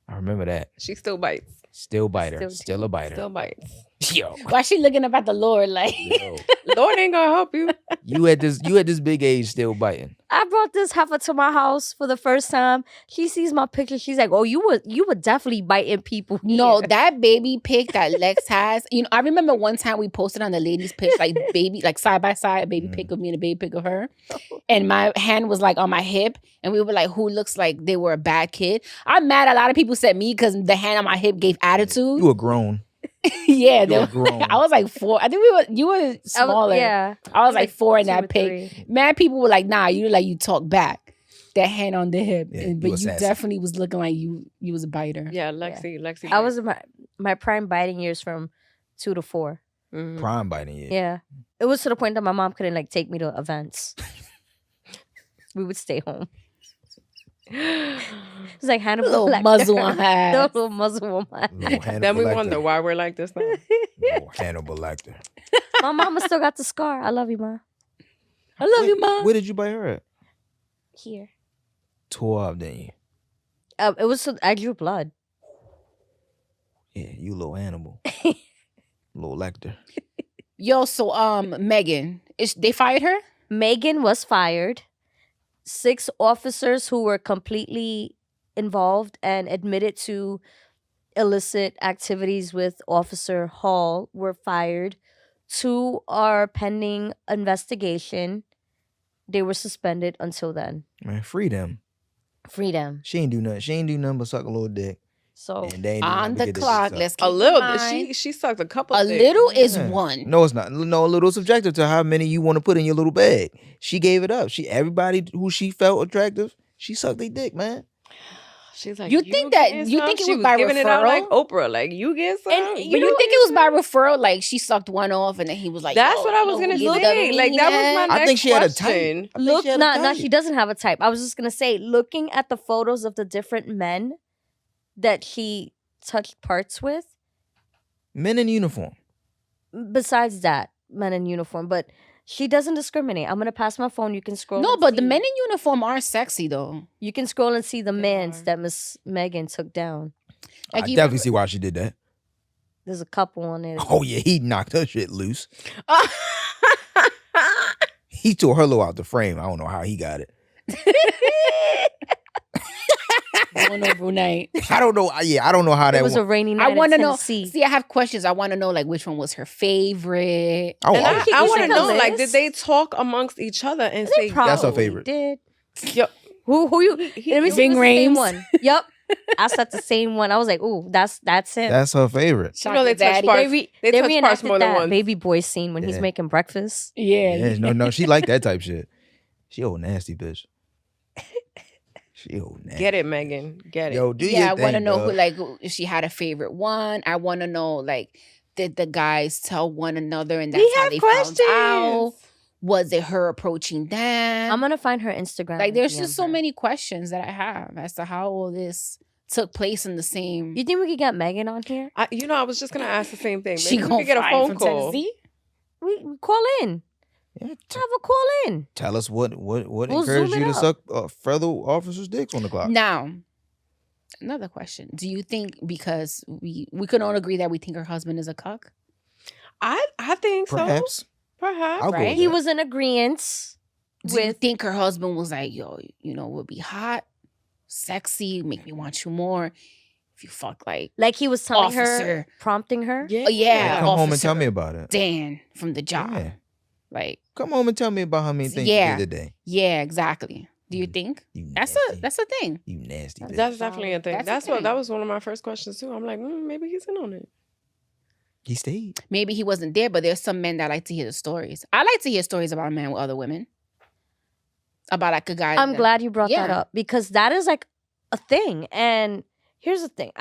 I remember that. She still bites. Still biter. Still- Still a biter. Still bites. Yo. Why she looking up at the Lord like? Yo. Lord ain't gonna help you. You at this big age still biting. I brought this heifer to my house for the first time. She sees my picture. She's like, "Oh, you were definitely biting people." No, here." that baby pic that Lex has. You know, I remember one time we posted on the ladies' pitch, like baby, like side by side, a baby pic of me and a baby pic of her. And my hand was like on my hip, and we were like, who looks like they were a bad kid? I'm mad a lot of people said me because the hand on my hip gave attitude. You were grown. Yeah, You they were were- grown. I was like 4. I think you were I was- smaller. yeah, I was like 4 in 2 that or pic. 3. Mad people were like, nah, you look like you talk back. That hand on the hip. Yeah, And- but you you sassy. definitely was looking like you was a biter. Yeah, Lexi. I was in my prime biting years from 2 to 4. Mhm. Prime biting you. Yeah, it was to the point that my mom couldn't like take me to events. We would stay home. It's like Hannibal Little Lecter. muzzle on her ass. The little muzzle on my Little Hannibal Then we Lecter. wonder why we're like this now. Little Hannibal Lecter. My mama still got the scar. I love you, ma. I love you, mom. Where did you bite her at? Here. Tore up, didn't you? It was I drew blood. Yeah, you little Hannibal. Little Lecter. Yo, so Megan, they fired her? Maegan was fired. 6 officers who were completely involved and admitted to illicit activities with Officer Hall were fired. 2 are pending investigation. They were suspended until then. Man, free them. Freedom. She ain't do nothing. She ain't do nothing but suck a little dick. So And they ain't even On never the get this clock, stuff. let's keep A in little. mind, She sucked a couple. a things. little is Yeah. one. No, it's not. No, a little subjective to how many you want to put in your little bag. She gave it up. Everybody who she felt attractive, she sucked their dick, man. She's like, You think that- get you some?" think it She was by giving it out like referral? Oprah, like you get some. And But you think it was by referral? Like she sucked one off, and then he was like, That's "Yo, what I you was know gonna who you say. the Like that was my meanest?" next I think she had a question. type. I think look, she had a nah, type. she doesn't have a type. I was just gonna say, looking at the photos of the different men that she touched parts with. Men in uniform. Besides that, men in uniform, but she doesn't discriminate. I'm gonna pass my phone. You can scroll. No, and but the see. men in uniform are sexy though. You can scroll and see the They mans are. that Miss Megan took down. Like I you definitely remember- see why she did that. There's a couple on there. Oh yeah, he knocked her shit loose. He tore her little out the frame. I don't know how he got it. going over night. I don't know. Yeah, I don't know how It that was a went. rainy I night want in to know. Tennessee. See, I have questions. I want to know like which one was her favorite. Oh, And I I, was- You want to should know, list. like, did they talk amongst each other and They say, That's her probably favorite. Did. Yo, Who you? Let me see. Ving if it's the same Rhames. one. Yep. I said the same one. I was like, ooh, that's him. That's her favorite. You know they Chocolate touch Daddy. parts. They touch parts reenacted more than that once. baby boy scene when he's Yeah. making breakfast. Yeah. Yeah, no, she like that type shit. She old nasty bitch. She old nasty. Get it, Megan. Get it. Yo, do Yeah, I your want to thing, know dog. who, like, if she had a favorite one. I want to know, like, did the guys tell one another and that's We how have they questions. found out? Was it her approaching them? I'm gonna find her Instagram. Like, and there's DM just so her. many questions that I have as to how all this took place in the same. You think we could get Megan on here? I was just gonna ask the same thing. She Maybe we gonna could get a fly phone from call. Tennessee? We call in. Yeah, Have a call in. tell us what We'll encouraged zoom you it to up. suck fellow officers' dicks on the clock. Now, another question: do you think because we can all agree that we think her husband is a cuck? I think Perhaps. so. Perhaps. I'll go Right? with He that. was in agreement Do you with. think her husband was like, yo, you know, would be hot, sexy, make me want you more if you fuck like Like he was telling her, Officer. prompting her. Yeah. Oh, yeah. Like, come home and Officer tell me about it. Dan from the job? Yeah. Like, Come home and tell me about how many things Yeah. you did today. yeah, exactly. Do you think You that's nasty. a thing? You nasty bitch. That's definitely a thing. That's a That's what thing. that was one of my first questions too. I'm like, maybe he's in on it. He stayed. Maybe he wasn't there, but there's some men that like to hear the stories. I like to hear stories about a man with other women. About like a guy. I'm that- glad you brought that Yeah. up because that is like a thing. And here's the thing.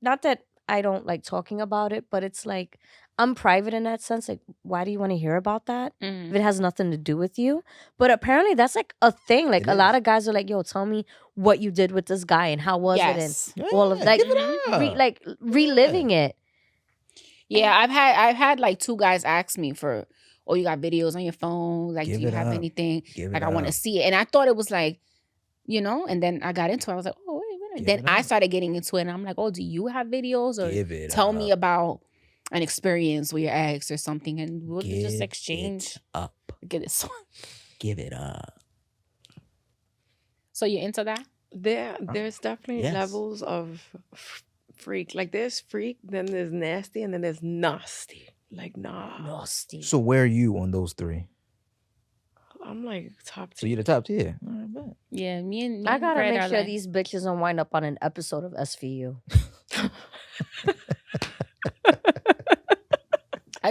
Not that I don't like talking about it, but it's like I'm private in that sense. Like, why do you want to hear about that Mhm. if it has nothing to do with you? But apparently that's like a thing. Like It a lot is. of guys are like, yo, tell me what you did with this guy and how was Yes. it and all of like give it up. reliving it. Yeah, I've had like two guys ask me for, oh, you got videos on your phone? Like, Give do you it have up. anything? Give Like, it I want to up. see it. And I thought it was like, you know, and then I got into it. I was like, oh, wait a minute. Give Then it I up. started getting into it and I'm like, oh, do you have videos? Or Give it tell up. me about an experience with your ex or something. And we'll Give just exchange. it up. Get this one. Give it up. So you're into that? There's definitely Yes. levels of freak. Like there's freak, then there's nasty, and then there's nasty. Like nah. Nasty. So where are you on those three? I'm like top So tier. you're the top tier. All right, bet. Yeah, me and I gotta Fred make are sure like- these bitches don't wind up on an episode of SVU.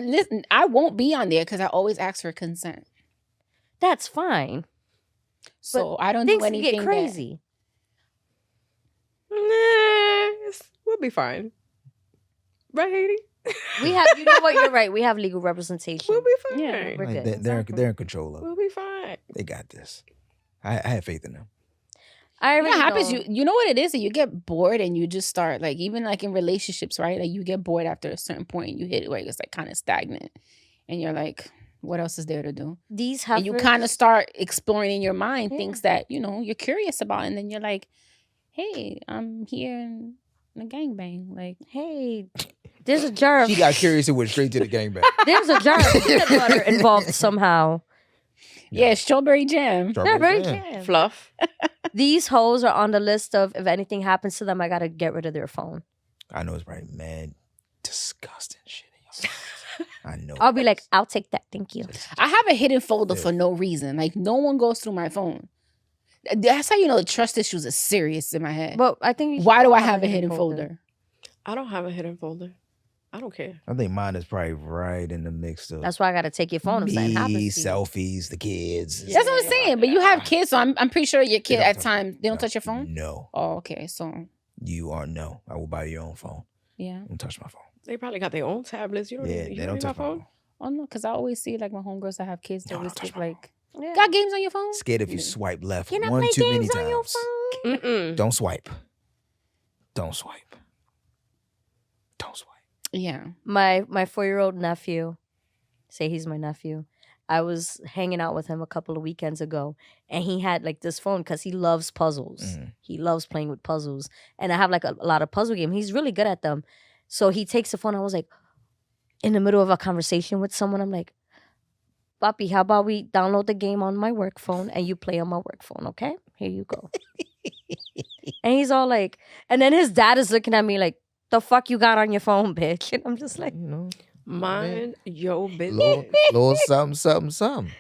Listen, I won't be on there because I always ask for consent. That's fine. So I don't Things do can anything get crazy. We'll be fine. Right, Haiti? We have, you know what? You're right. We have legal representation. We'll be fine. Yeah, we're Like, good. they're Exactly. they're in control of it. We'll be fine. They got this. I have faith in them. I That already happens. know. You know what it is? That you get bored and you just start like even like in relationships, right? Like you get bored after a certain point and you hit it where it's like kind of stagnant, and you're like, what else is there to do? These And you heifers- kind of start exploring in your mind Yeah. things that you know you're curious about, and then you're like, hey, I'm here in a gangbang. Like, Hey, there's a jar of She got curious and went straight to the gangbang. there's a jar of peanut butter involved somehow. yeah, strawberry jam. They're very jam. jam. Fluff. These hoes are on the list of if anything happens to them, I gotta get rid of their phone. I know it's probably mad, disgusting shit. in your life. I know. I'll be like, I'll take that, thank you. I have a hidden folder for no reason. Like no one goes through my phone. That's how you know the trust issues are serious in my head. But I think you should Why do I have have a hidden folder? I don't have a hidden folder. I don't care. I think mine is probably right in the mix of That's why I gotta take your phone if something me, happens to you. selfies, the kids. That's what I'm saying. But you have kids, so I'm pretty sure your kid don't at touch times they don't No. touch your phone. No, Oh, okay. So you are no. I will buy your own phone. yeah. Don't touch my phone. They probably got their own tablets. You don't Yeah, need, you they don't need my touch my phone. phone. Oh no, because I always see like my homegirls that have kids. They No, always don't touch keep my like Yeah. got games on your phone. Scared if you Yeah. swipe left Can I one play too many games on your times. phone? Mm-mm. Don't swipe. Don't swipe. Don't swipe. Yeah. My 4-year-old nephew, say he's my nephew. I was hanging out with him a couple of weekends ago, and he had like this phone because he loves puzzles. Mhm. He loves playing with puzzles, and I have like a lot of puzzle games. He's really good at them. So he takes the phone. I was like, in the middle of a conversation with someone, I'm like, Papi, how about we download the game on my work phone and you play on my work phone, okay? Here you go. And he's all like, and then his dad is looking at me like, the fuck you got on your phone, bitch? And I'm just like, You know, Mind your business. little something.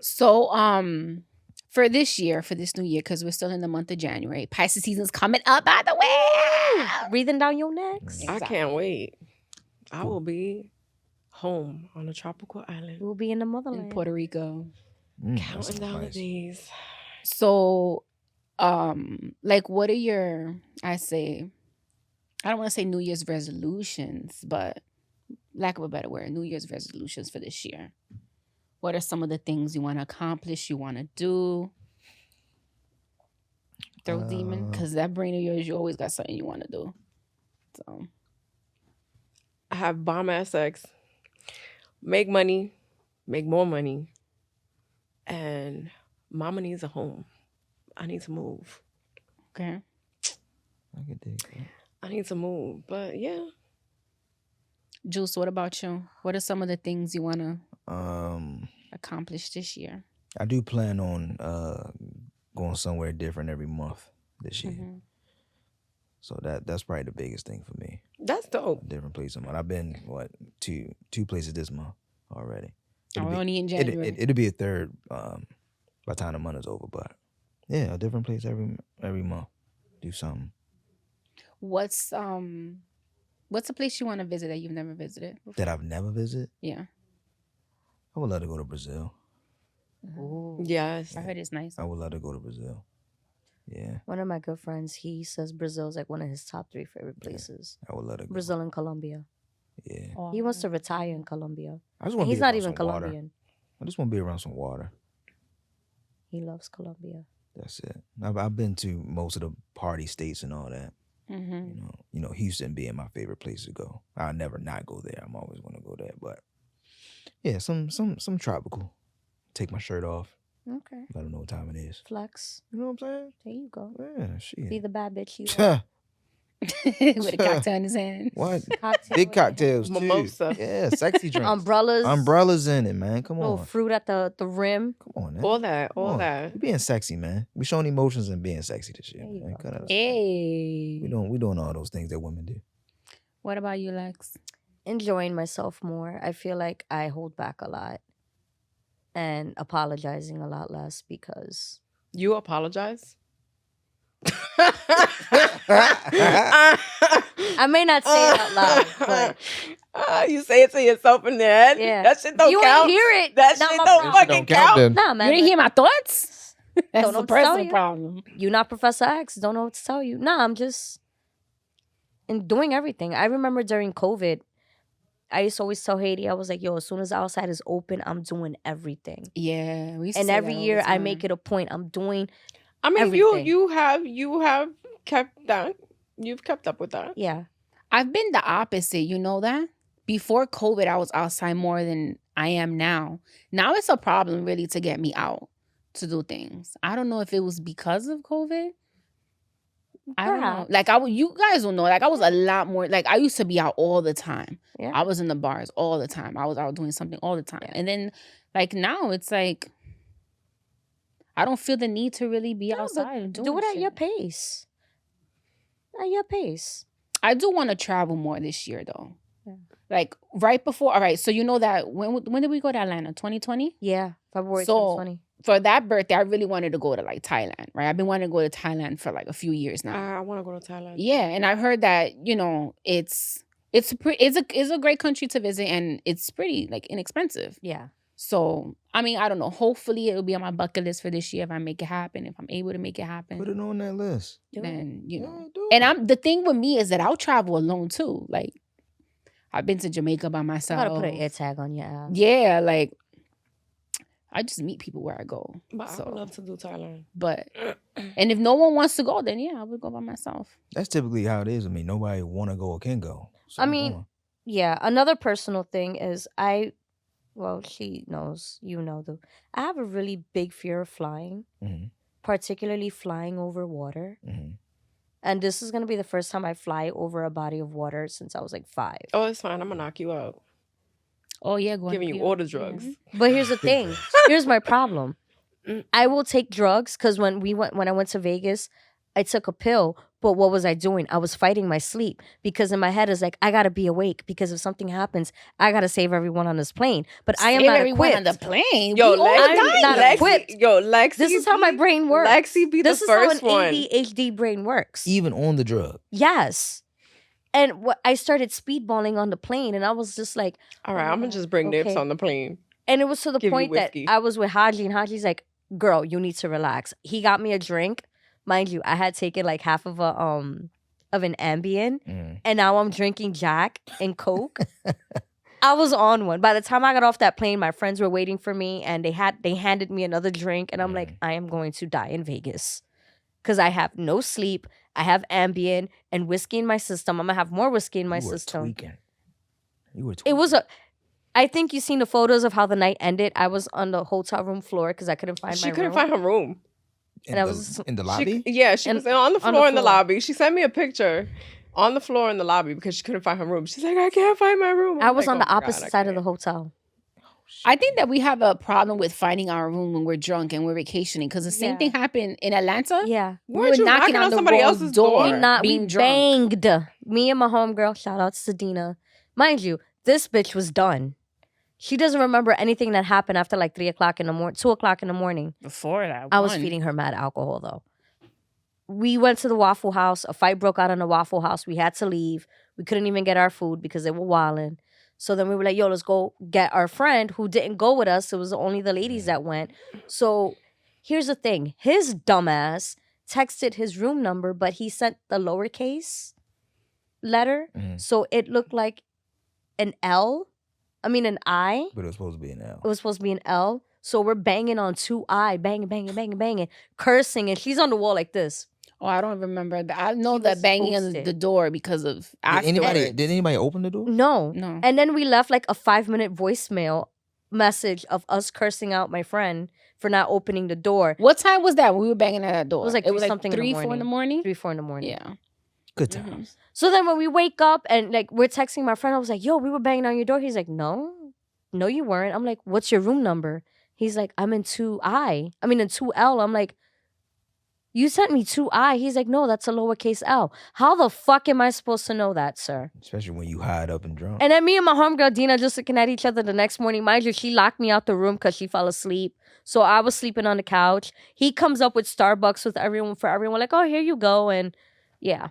So for this year, for this new year, because we're still in the month of January, Pisces season's coming up. By the way, breathing down your necks. I can't wait. I will be home on a tropical island, We'll be in the in motherland. Puerto Rico. That counting sounds down the nice. days. So, like, what are your? I don't want to say New Year's resolutions, but lack of a better word, New Year's resolutions for this year. What are some of the things you want to accomplish? You want to do? Throat demon, because that brain of yours, you always got something you want to do. So, I have bomb ass sex, make money, make more money, and mama needs a home. I need to move. okay. I could dig that. I need to move, but yeah, Joose, what about you? What are some of the things you want to accomplish this year? I do plan on going somewhere different every month this year. Mhm. So that's probably the biggest thing for me. that's dope. Different place a month. I've been two places this month already. Oh, It'll we're be- only in January. It'll be a third by the time the month is over. But yeah, a different place every month. Do something. What's a place you want to visit that you've never visited? That I've never visited. Yeah. I would love to go to Brazil. Yes. I heard it's nice. I would love to go to Brazil. Yeah, One of my good friends, he says Brazil is like one of his top 3 favorite places. I would love to go. Brazil and Colombia. Yeah, Oh, He wants to retire in Colombia. I just And want. he's not even Colombian. I just want to be around some water. He loves Colombia. That's it. I've been to most of the party states and all that. Mm-hmm. You know, Houston being my favorite place to go. I'll never not go there. I'm always going to go there. But yeah, some tropical. Take my shirt off. Okay. Let them know what time it is. Flex. You know what I'm saying? There you go. Yeah, Be shit. the bad bitch you are. With a cocktail in his hand. What? Cocktail Big with cocktails too. Mimosa. Yeah, sexy drinks. Umbrellas. Umbrellas in it, man. Come Little on. fruit at the rim. Come on, man. All that, Come all on. that. We being sexy, man. We showing emotions and being sexy this year. There you Man. go. Cut it out. Hey. We doing all those things that women do. What about you, Lex? Enjoying myself more. I feel like I hold back a lot. And apologizing a lot less because You apologize? I may not say it out loud, but You say it to yourself in the head? yeah. That shit don't you count. ain't hear it. That Not shit my don't problem. fucking count. Nah, man. You didn't hear my thoughts? That's Don't know a what to tell personal you. problem. You not Professor X. Don't know what to tell you. Nah, I'm just doing everything. I remember during COVID, I used to always tell Haiti, I was like, yo, as soon as the outside is open, I'm doing everything. Yeah. We used to And say every that all year the I time. make it a point. I'm doing, I mean, Everything. you have kept that. You've kept up with that. yeah. I've been the opposite. You know that? Before COVID, I was outside more than I am now. Now it's a problem really to get me out to do things. I don't know if it was because of COVID. I don't know. Perhaps. Like you guys will know. Like I was a lot more. Like I used to be out all the time. Yeah. I was in the bars all the time. I was out doing something all the time. Yeah. And then, like now, it's like I don't feel the need to really be No, but outside and doing Do it at shit. your pace. At your pace. I do want to travel more this year, though. Yeah. Like right before. All right. So you know that when did we go to Atlanta? 2020. Yeah. February So, 2020. for that birthday, I really wanted to go to like Thailand, right? I've been wanting to go to Thailand for like a few years now. I want to go to Thailand. Yeah, and I've heard that it's a great country to visit, and it's pretty like inexpensive. Yeah. So I mean, I don't know. Hopefully, it'll be on my bucket list for this year if I make it happen. If I'm able to make it happen, Put it on that list. then Yeah, do And it. the thing with me is that I'll travel alone too. Like I've been to Jamaica by I myself. gotta put an air tag on your ass. Yeah, like I just meet people where I go. But I So, would love to do Thailand. but and if no one wants to go, then yeah, I would go by myself. That's typically how it is. I mean, nobody want to go or can go. So I I'm mean, going. Yeah. Another personal thing is she knows, though. I have a really big fear of flying, Mhm. particularly flying over water. Mhm. And this is going to be the first time I fly over a body of water since I was like 5. Oh, it's fine. I'm gonna knock you out. Oh yeah, go Giving you all the drugs. But here's the thing. Here's my problem. I will take drugs because when I went to Vegas, I took a pill. But what was I doing? I was fighting my sleep because in my head it's like I gotta be awake because if something happens, I gotta save everyone on this plane. But I am not everyone equipped. on the plane. Yo, We all I'm dying. not equipped. Lexi. This is how my brain works. Lexi be This the is how first an one. ADHD brain works. Even on the drug. Yes. And I started speedballing on the plane, and I was just like, All right, I'm gonna just bring nips Okay. on the plane. and it was to the Give you point that whiskey. I was with Haji, and Haji's like, "Girl, you need to relax." He got me a drink, mind you. I had taken like half of an Ambien, Mm. and now I'm drinking Jack and Coke. I was on one. By the time I got off that plane, my friends were waiting for me, and they handed me another drink, and I'm like, I am going to die in Vegas because I have no sleep. I have Ambien and whiskey in my system. I'm gonna have more whiskey in my You were system. tweaking. You were tweaking. It was I think you've seen the photos of how the night ended. I was on the hotel room floor because I couldn't find She my couldn't room. find her room. in, and I the, was- in the She- lobby. she And was on the on the floor in the floor. lobby. She sent me a picture on the floor in the lobby because she couldn't find her room. She's like, I can't find my room. I I'm was like, on the "Oh my God, opposite I side of the can't." hotel. I think that we have a problem with finding our room when we're drunk and we're vacationing because the same Yeah. thing happened in Atlanta. Yeah. We Weren't were you knocking on the somebody wrong else's door. door? We being drunk. banged. Me and my homegirl, shout out to Dina. Mind you, this bitch was done. She doesn't remember anything that happened after like 3 o'clock in the morning, 2 o'clock in the morning. Before that, I was one. feeding her mad alcohol though. We went to the Waffle House. A fight broke out in the Waffle House. We had to leave. We couldn't even get our food because they were wilding. So then we were like, yo, let's go get our friend who didn't go with us. It was only the ladies that went. So here's the thing. His dumbass texted his room number, but he sent the lowercase letter. Mhm. So it looked like an an I. But it was supposed to be an It L. was supposed to be an L. So we're banging on 2 I, banging, banging, banging, banging, cursing. And she's on the wall like this. Oh, I don't remember that. I know She that was banging on posted. the door because of Did afterwards. anybody open the door? No. No. And then we left like a 5-minute voicemail message of us cursing out my friend for not opening the door. What time was that when we were banging at that door? It was like three something in the 3, 4 in the morning. morning. 3, 4 in the morning. Yeah. Good Mhm. times. So then when we wake up and like we're texting my friend, I was like, yo, we were banging on your door. He's like, no, you weren't. I'm like, what's your room number? He's like, I'm in 2L. I'm like, you sent me 2I. He's like, no, that's a lowercase L. How the fuck am I supposed to know that, sir? Especially when you hide up and drunk. And then me and my homegirl Dina just looking at each other the next morning. Mind you, she locked me out the room because she fell asleep. So I was sleeping on the couch. He comes up with Starbucks with everyone like, oh, here you go. And yeah.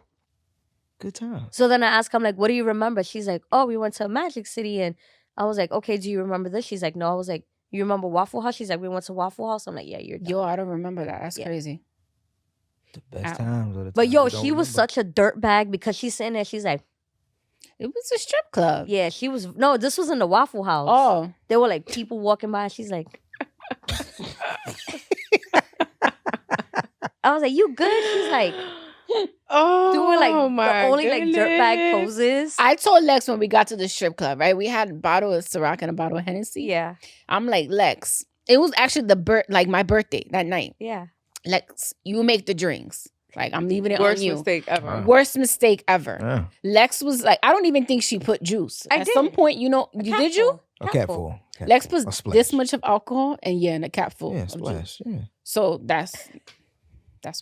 Good times. So then I asked him, like, what do you remember? She's like, oh, we went to Magic City. And I was like, okay, do you remember this? She's like, no. I was like, you remember Waffle House? She's like, we went to Waffle House. I'm like, yeah, you're done. Yo, I don't remember that. That's Yeah. crazy. The best Ow. times. Are the But times yo, you don't she was remember. such a dirtbag because she's sitting there. She's like, It was a strip club. yeah, she was. No, this was in the Waffle House. Oh. There were like people walking by. And she's like, I was like, you good? She's like, Oh, doing like my the only like dirtbag goodness. poses. I told Lex when we got to the strip club, right? We had a bottle of Ciroc and a bottle of Hennessy. Yeah, I'm like, Lex, it was actually my birthday that night. yeah. Lex, you make the drinks. Like, I'm leaving it Worst on you. mistake ever. Worst mistake ever. Yeah. Lex was like, I don't even think she put juice. I At some did. point, did you? A cat full. Lex put A splash. this much of alcohol and in a cap full Yeah, of juice. splash. Yeah. So that's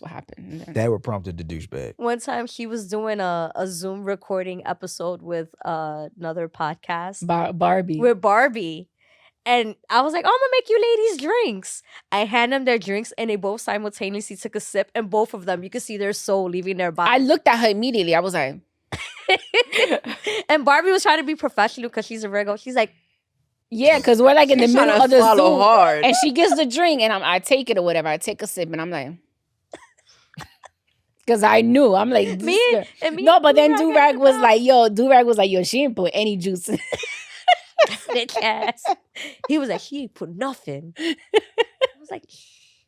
what happened. And then- That would prompted the douchebag. One time she was doing a Zoom recording episode with another podcast Barbie. with Barbie. And I was like, I'm gonna make you ladies drinks. I hand them their drinks and they both simultaneously took a sip, and both of them, you could see their soul leaving their I body. looked at her immediately. I was like, And Barbie was trying to be professional because she's a Virgo. She's like, yeah, because we're like in the She's middle trying of to the swallow Zoom. hard. And she gets the drink and I take it or whatever. I take a sip and I'm like, because I knew. I'm like, this me girl- and me. no, and but then Durag Durag was like, yo, she ain't put any juice in. bitch ass. He was like, she ain't put nothing. I was like,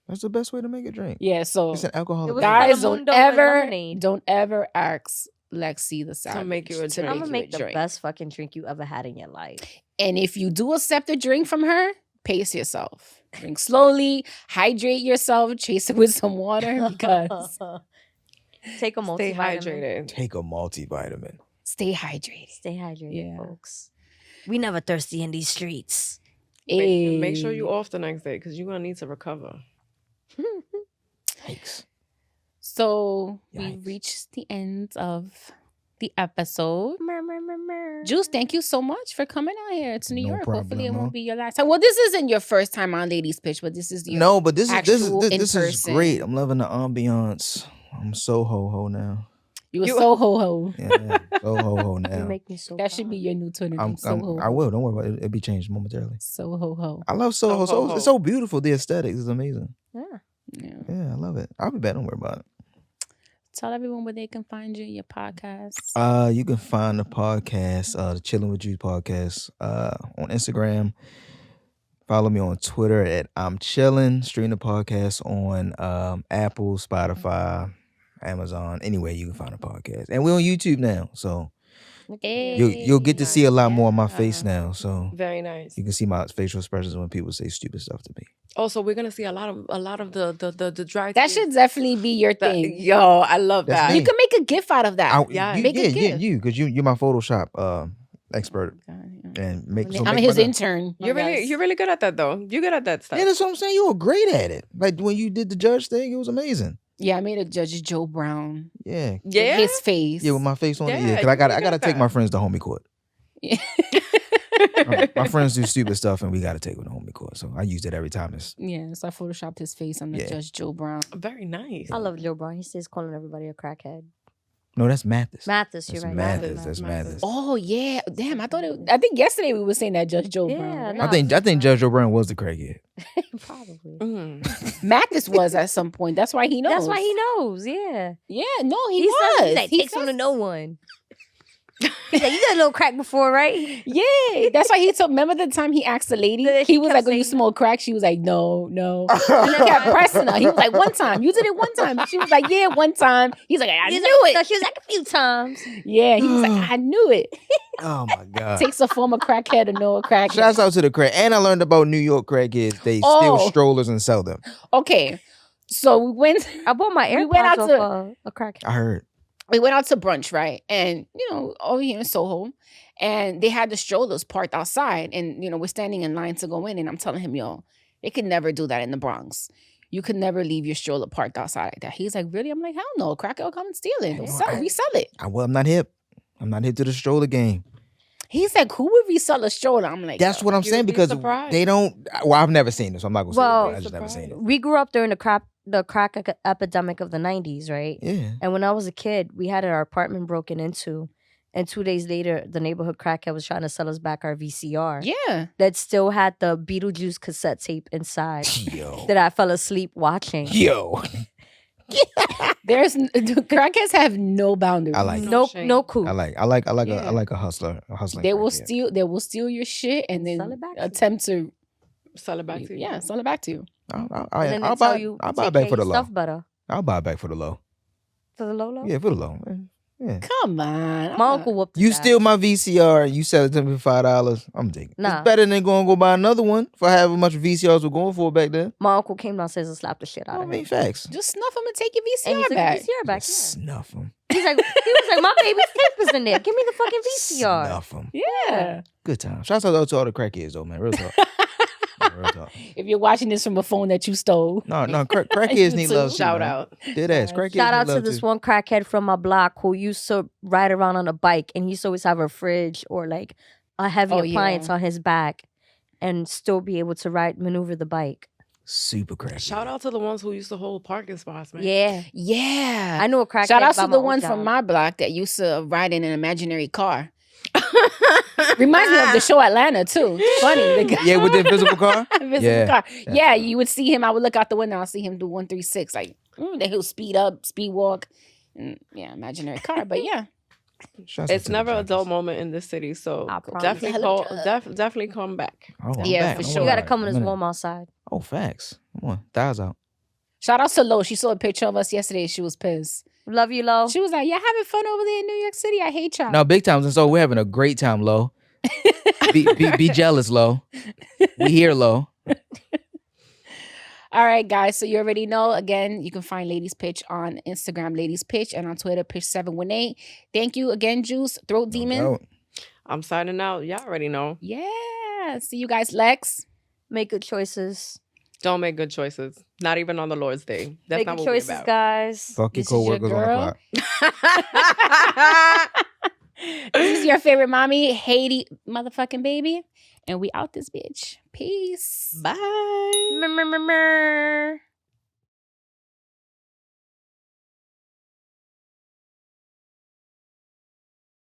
That's the best way to make a drink. Yeah, so It's an alcoholic. It was drink. guys, don't Telemundo with ever, lemonade. don't ever ask Lexi the Savage make you a to drink. I'm make gonna you make a the drink. best fucking drink you ever had in your life. And if you do accept a drink from her, pace yourself. Drink slowly, hydrate yourself, chase it with some water because Take a Stay multivitamin. hydrated. Take a multivitamin. stay hydrated. Stay hydrated, Yeah. folks. We never thirsty in these streets. Make sure you Ayy. off the next day because you're gonna need to recover. Yikes. So we Yikes. reached the end of the episode. Juice. Juice, thank you so much for coming out here to New No York. Hopefully it problemo. won't be your last time. Well, this isn't your first time on Ladies Pitch, but this is your No, but this is actual this is in-person. great. I'm loving the ambiance. I'm so ho now. You were so ho-ho. Yeah, so ho You now. make me so That should be your new Twitter I'm, name. Soho. I will. Don't worry about it. It'll be changed momentarily. So ho-ho. I love Soho. Soho. So it's so beautiful. The aesthetics is amazing. Yeah. Yeah. Yeah, I love it. I'll be back. Don't worry about it. Tell everyone where they can find you, your podcast. You can find the podcast, the Chilling with Juice podcast, on Instagram. Follow me on Twitter at I'm Chillin'. Stream the podcast on Apple, Spotify, Amazon, anywhere you can find a podcast. And we're on YouTube now, so you'll get to see a lot more of my face Yeah. now. So Very nice. you can see my facial expressions when people say stupid stuff to me. Also, we're gonna see a lot of the drag. That queens. should definitely be your That- thing. Yo, I love That's that. me. You can make a GIF out of that. Yeah. you, Make a yeah, gift. because you're my Photoshop expert and make. So I'm make his my- intern. You're really good at that though. You're good at that stuff. Yeah, that's what I'm saying. You were great at it. Like when you did the judge thing, it was amazing. Yeah, I made a Judge Joe Brown. Yeah, Yeah. His face. yeah, with my face on it. Yeah, Yeah, because you I really gotta got take that. my friends to homie court. Yeah. My friends do stupid stuff, and we gotta take them to homie court. So I use it every time. It's Yeah, so I photoshopped his face on the Yeah. Judge Joe Brown. Very nice. I love Joe Brown. He stays calling everybody a crackhead. no, that's Mathis. Mathis, you're That's right. Mathis. That's Mathis. Mathis. Oh yeah, damn! I think yesterday we were saying that Judge Joe Yeah, Brown. no. Right? I think Judge Joe Brown was the crackhead. Probably. Mm. Mathis was at some point. That's why he knows. That's why he knows. Yeah. Yeah, no, he Says- was. He's like, He takes one to says- no one. He's like, you got a little crack before, right? Yeah, that's why he told. Remember the time he asked the lady? He He was kept like, "When you saying smoke crack?" She was like, "No, no." And he kept pressing her. He was like, "One time, you did it one time." She was like, "Yeah, one time." He's like, "I He's knew like, it." no, she was like a few times. Yeah, he was like, "I knew it." Oh my god. Takes a former crackhead to know a crackhead. Shouts out to the crack. And I learned about New York crackheads. They steal Oh. strollers and sell them. Okay, so we went. I bought my We AirPods went out off to- a crack. I heard. We went out to brunch, right? And over here in Soho, and they had the strollers parked outside, and we're standing in line to go in, and I'm telling him, "Yo, they could never do that in the Bronx. You could never leave your stroller parked outside like that." He's like, "Really?" I'm like, "Hell no, cracker will come and steal it. We sell it." I'm not hip. I'm not hip to the stroller game. He's like, "Who would resell a stroller?" I'm like, That's what I'm You'd saying be because surprised. they don't. Well, I've never seen this. So I'm not gonna say Well, it. I just never seen it. We grew up during the crack epidemic of the 90s, right? Yeah. And when I was a kid, we had our apartment broken into. And 2 days later, the neighborhood crackhead was trying to sell us back our VCR. Yeah. That still had the Beetlejuice cassette tape inside Yo. that I fell asleep watching. Yo. Crackheads have no boundaries. I like it. No, shame. no cool. I like Yeah. a hustler. A hustler. They will steal your shit and then Sell it back to you. attempt to Sell it back to you. yeah, sell it back to you. And then I'll they buy. tell you, I'll buy take back care for the of your low. stuff better. I'll buy back for the low. For the Lolo? Yeah, for the low. Yeah. Come on. My uncle whooped his You ass. steal my VCR and you sell it to me for $5. I'm digging. Nah. It's better than going to go buy another one for however much VCRs were going for back then. My uncle came downstairs and slapped the shit out I of mean, him. facts. Just snuff them and take your And he VCR took back. the VCR back. Yeah. Snuff them. He was like, my baby's tape is in there. Give me the fucking VCR. Snuff them. Yeah. Good time. Shouts out to all the crackheads though, man. Real talk. Real talk. If you're watching this from a phone that you stole. No, crackheads need too. love. too, Shout man. out. Dead ass. Crackheads Shout out need to love this too. one crackhead from my block who used to ride around on a bike and he used to always have a fridge or like a heavy Oh, appliance yeah. on his back. and still be able to maneuver the bike. Super crack. Shout out to the ones who used to hold parking spots, man. Yeah. Yeah. I know a crackhead. Shout out by to my the old one job. from my block that used to ride in an imaginary car. Reminds me of the show Atlanta too. Funny. The guy Yeah, with the invisible car. invisible car. that's Yeah, dope. you would see him. I would look out the window. I'll see him do 136. Like then he'll speed up, speed walk. And, yeah, imaginary car. But yeah, Shouts out It's to the never a junkies. dull moment in this city, so I promise. definitely Hella definitely come back. Oh, I'm Yeah, back. for Don't sure. You worry gotta about come it. when I'm it's in it. warm outside. Oh, facts. Come on, thighs out. shout out to Lo. She saw a picture of us yesterday. She was pissed. Love you, Lo. She was like, "Y'all having fun over there in New York City? I hate y'all." No, big times, and so we're having a great time, Lo. be jealous, Lo. We here, Lo. All right, guys. So you already know. Again, you can find Ladies Pitch on Instagram, Ladies Pitch, and on Twitter, Pitch718. Thank you again, Juice, Throat Demon. No doubt. I'm signing out. Y'all already know. Yeah. See you guys, Lex. Make good choices. Don't make good choices. Not even on the Lord's Day. That's Make not good what choices, we're about. guys. Fuck your This is your coworkers on the girl. clock. This is your favorite mommy, Haiti motherfucking baby. And we out this bitch. Peace. Bye. Murmur.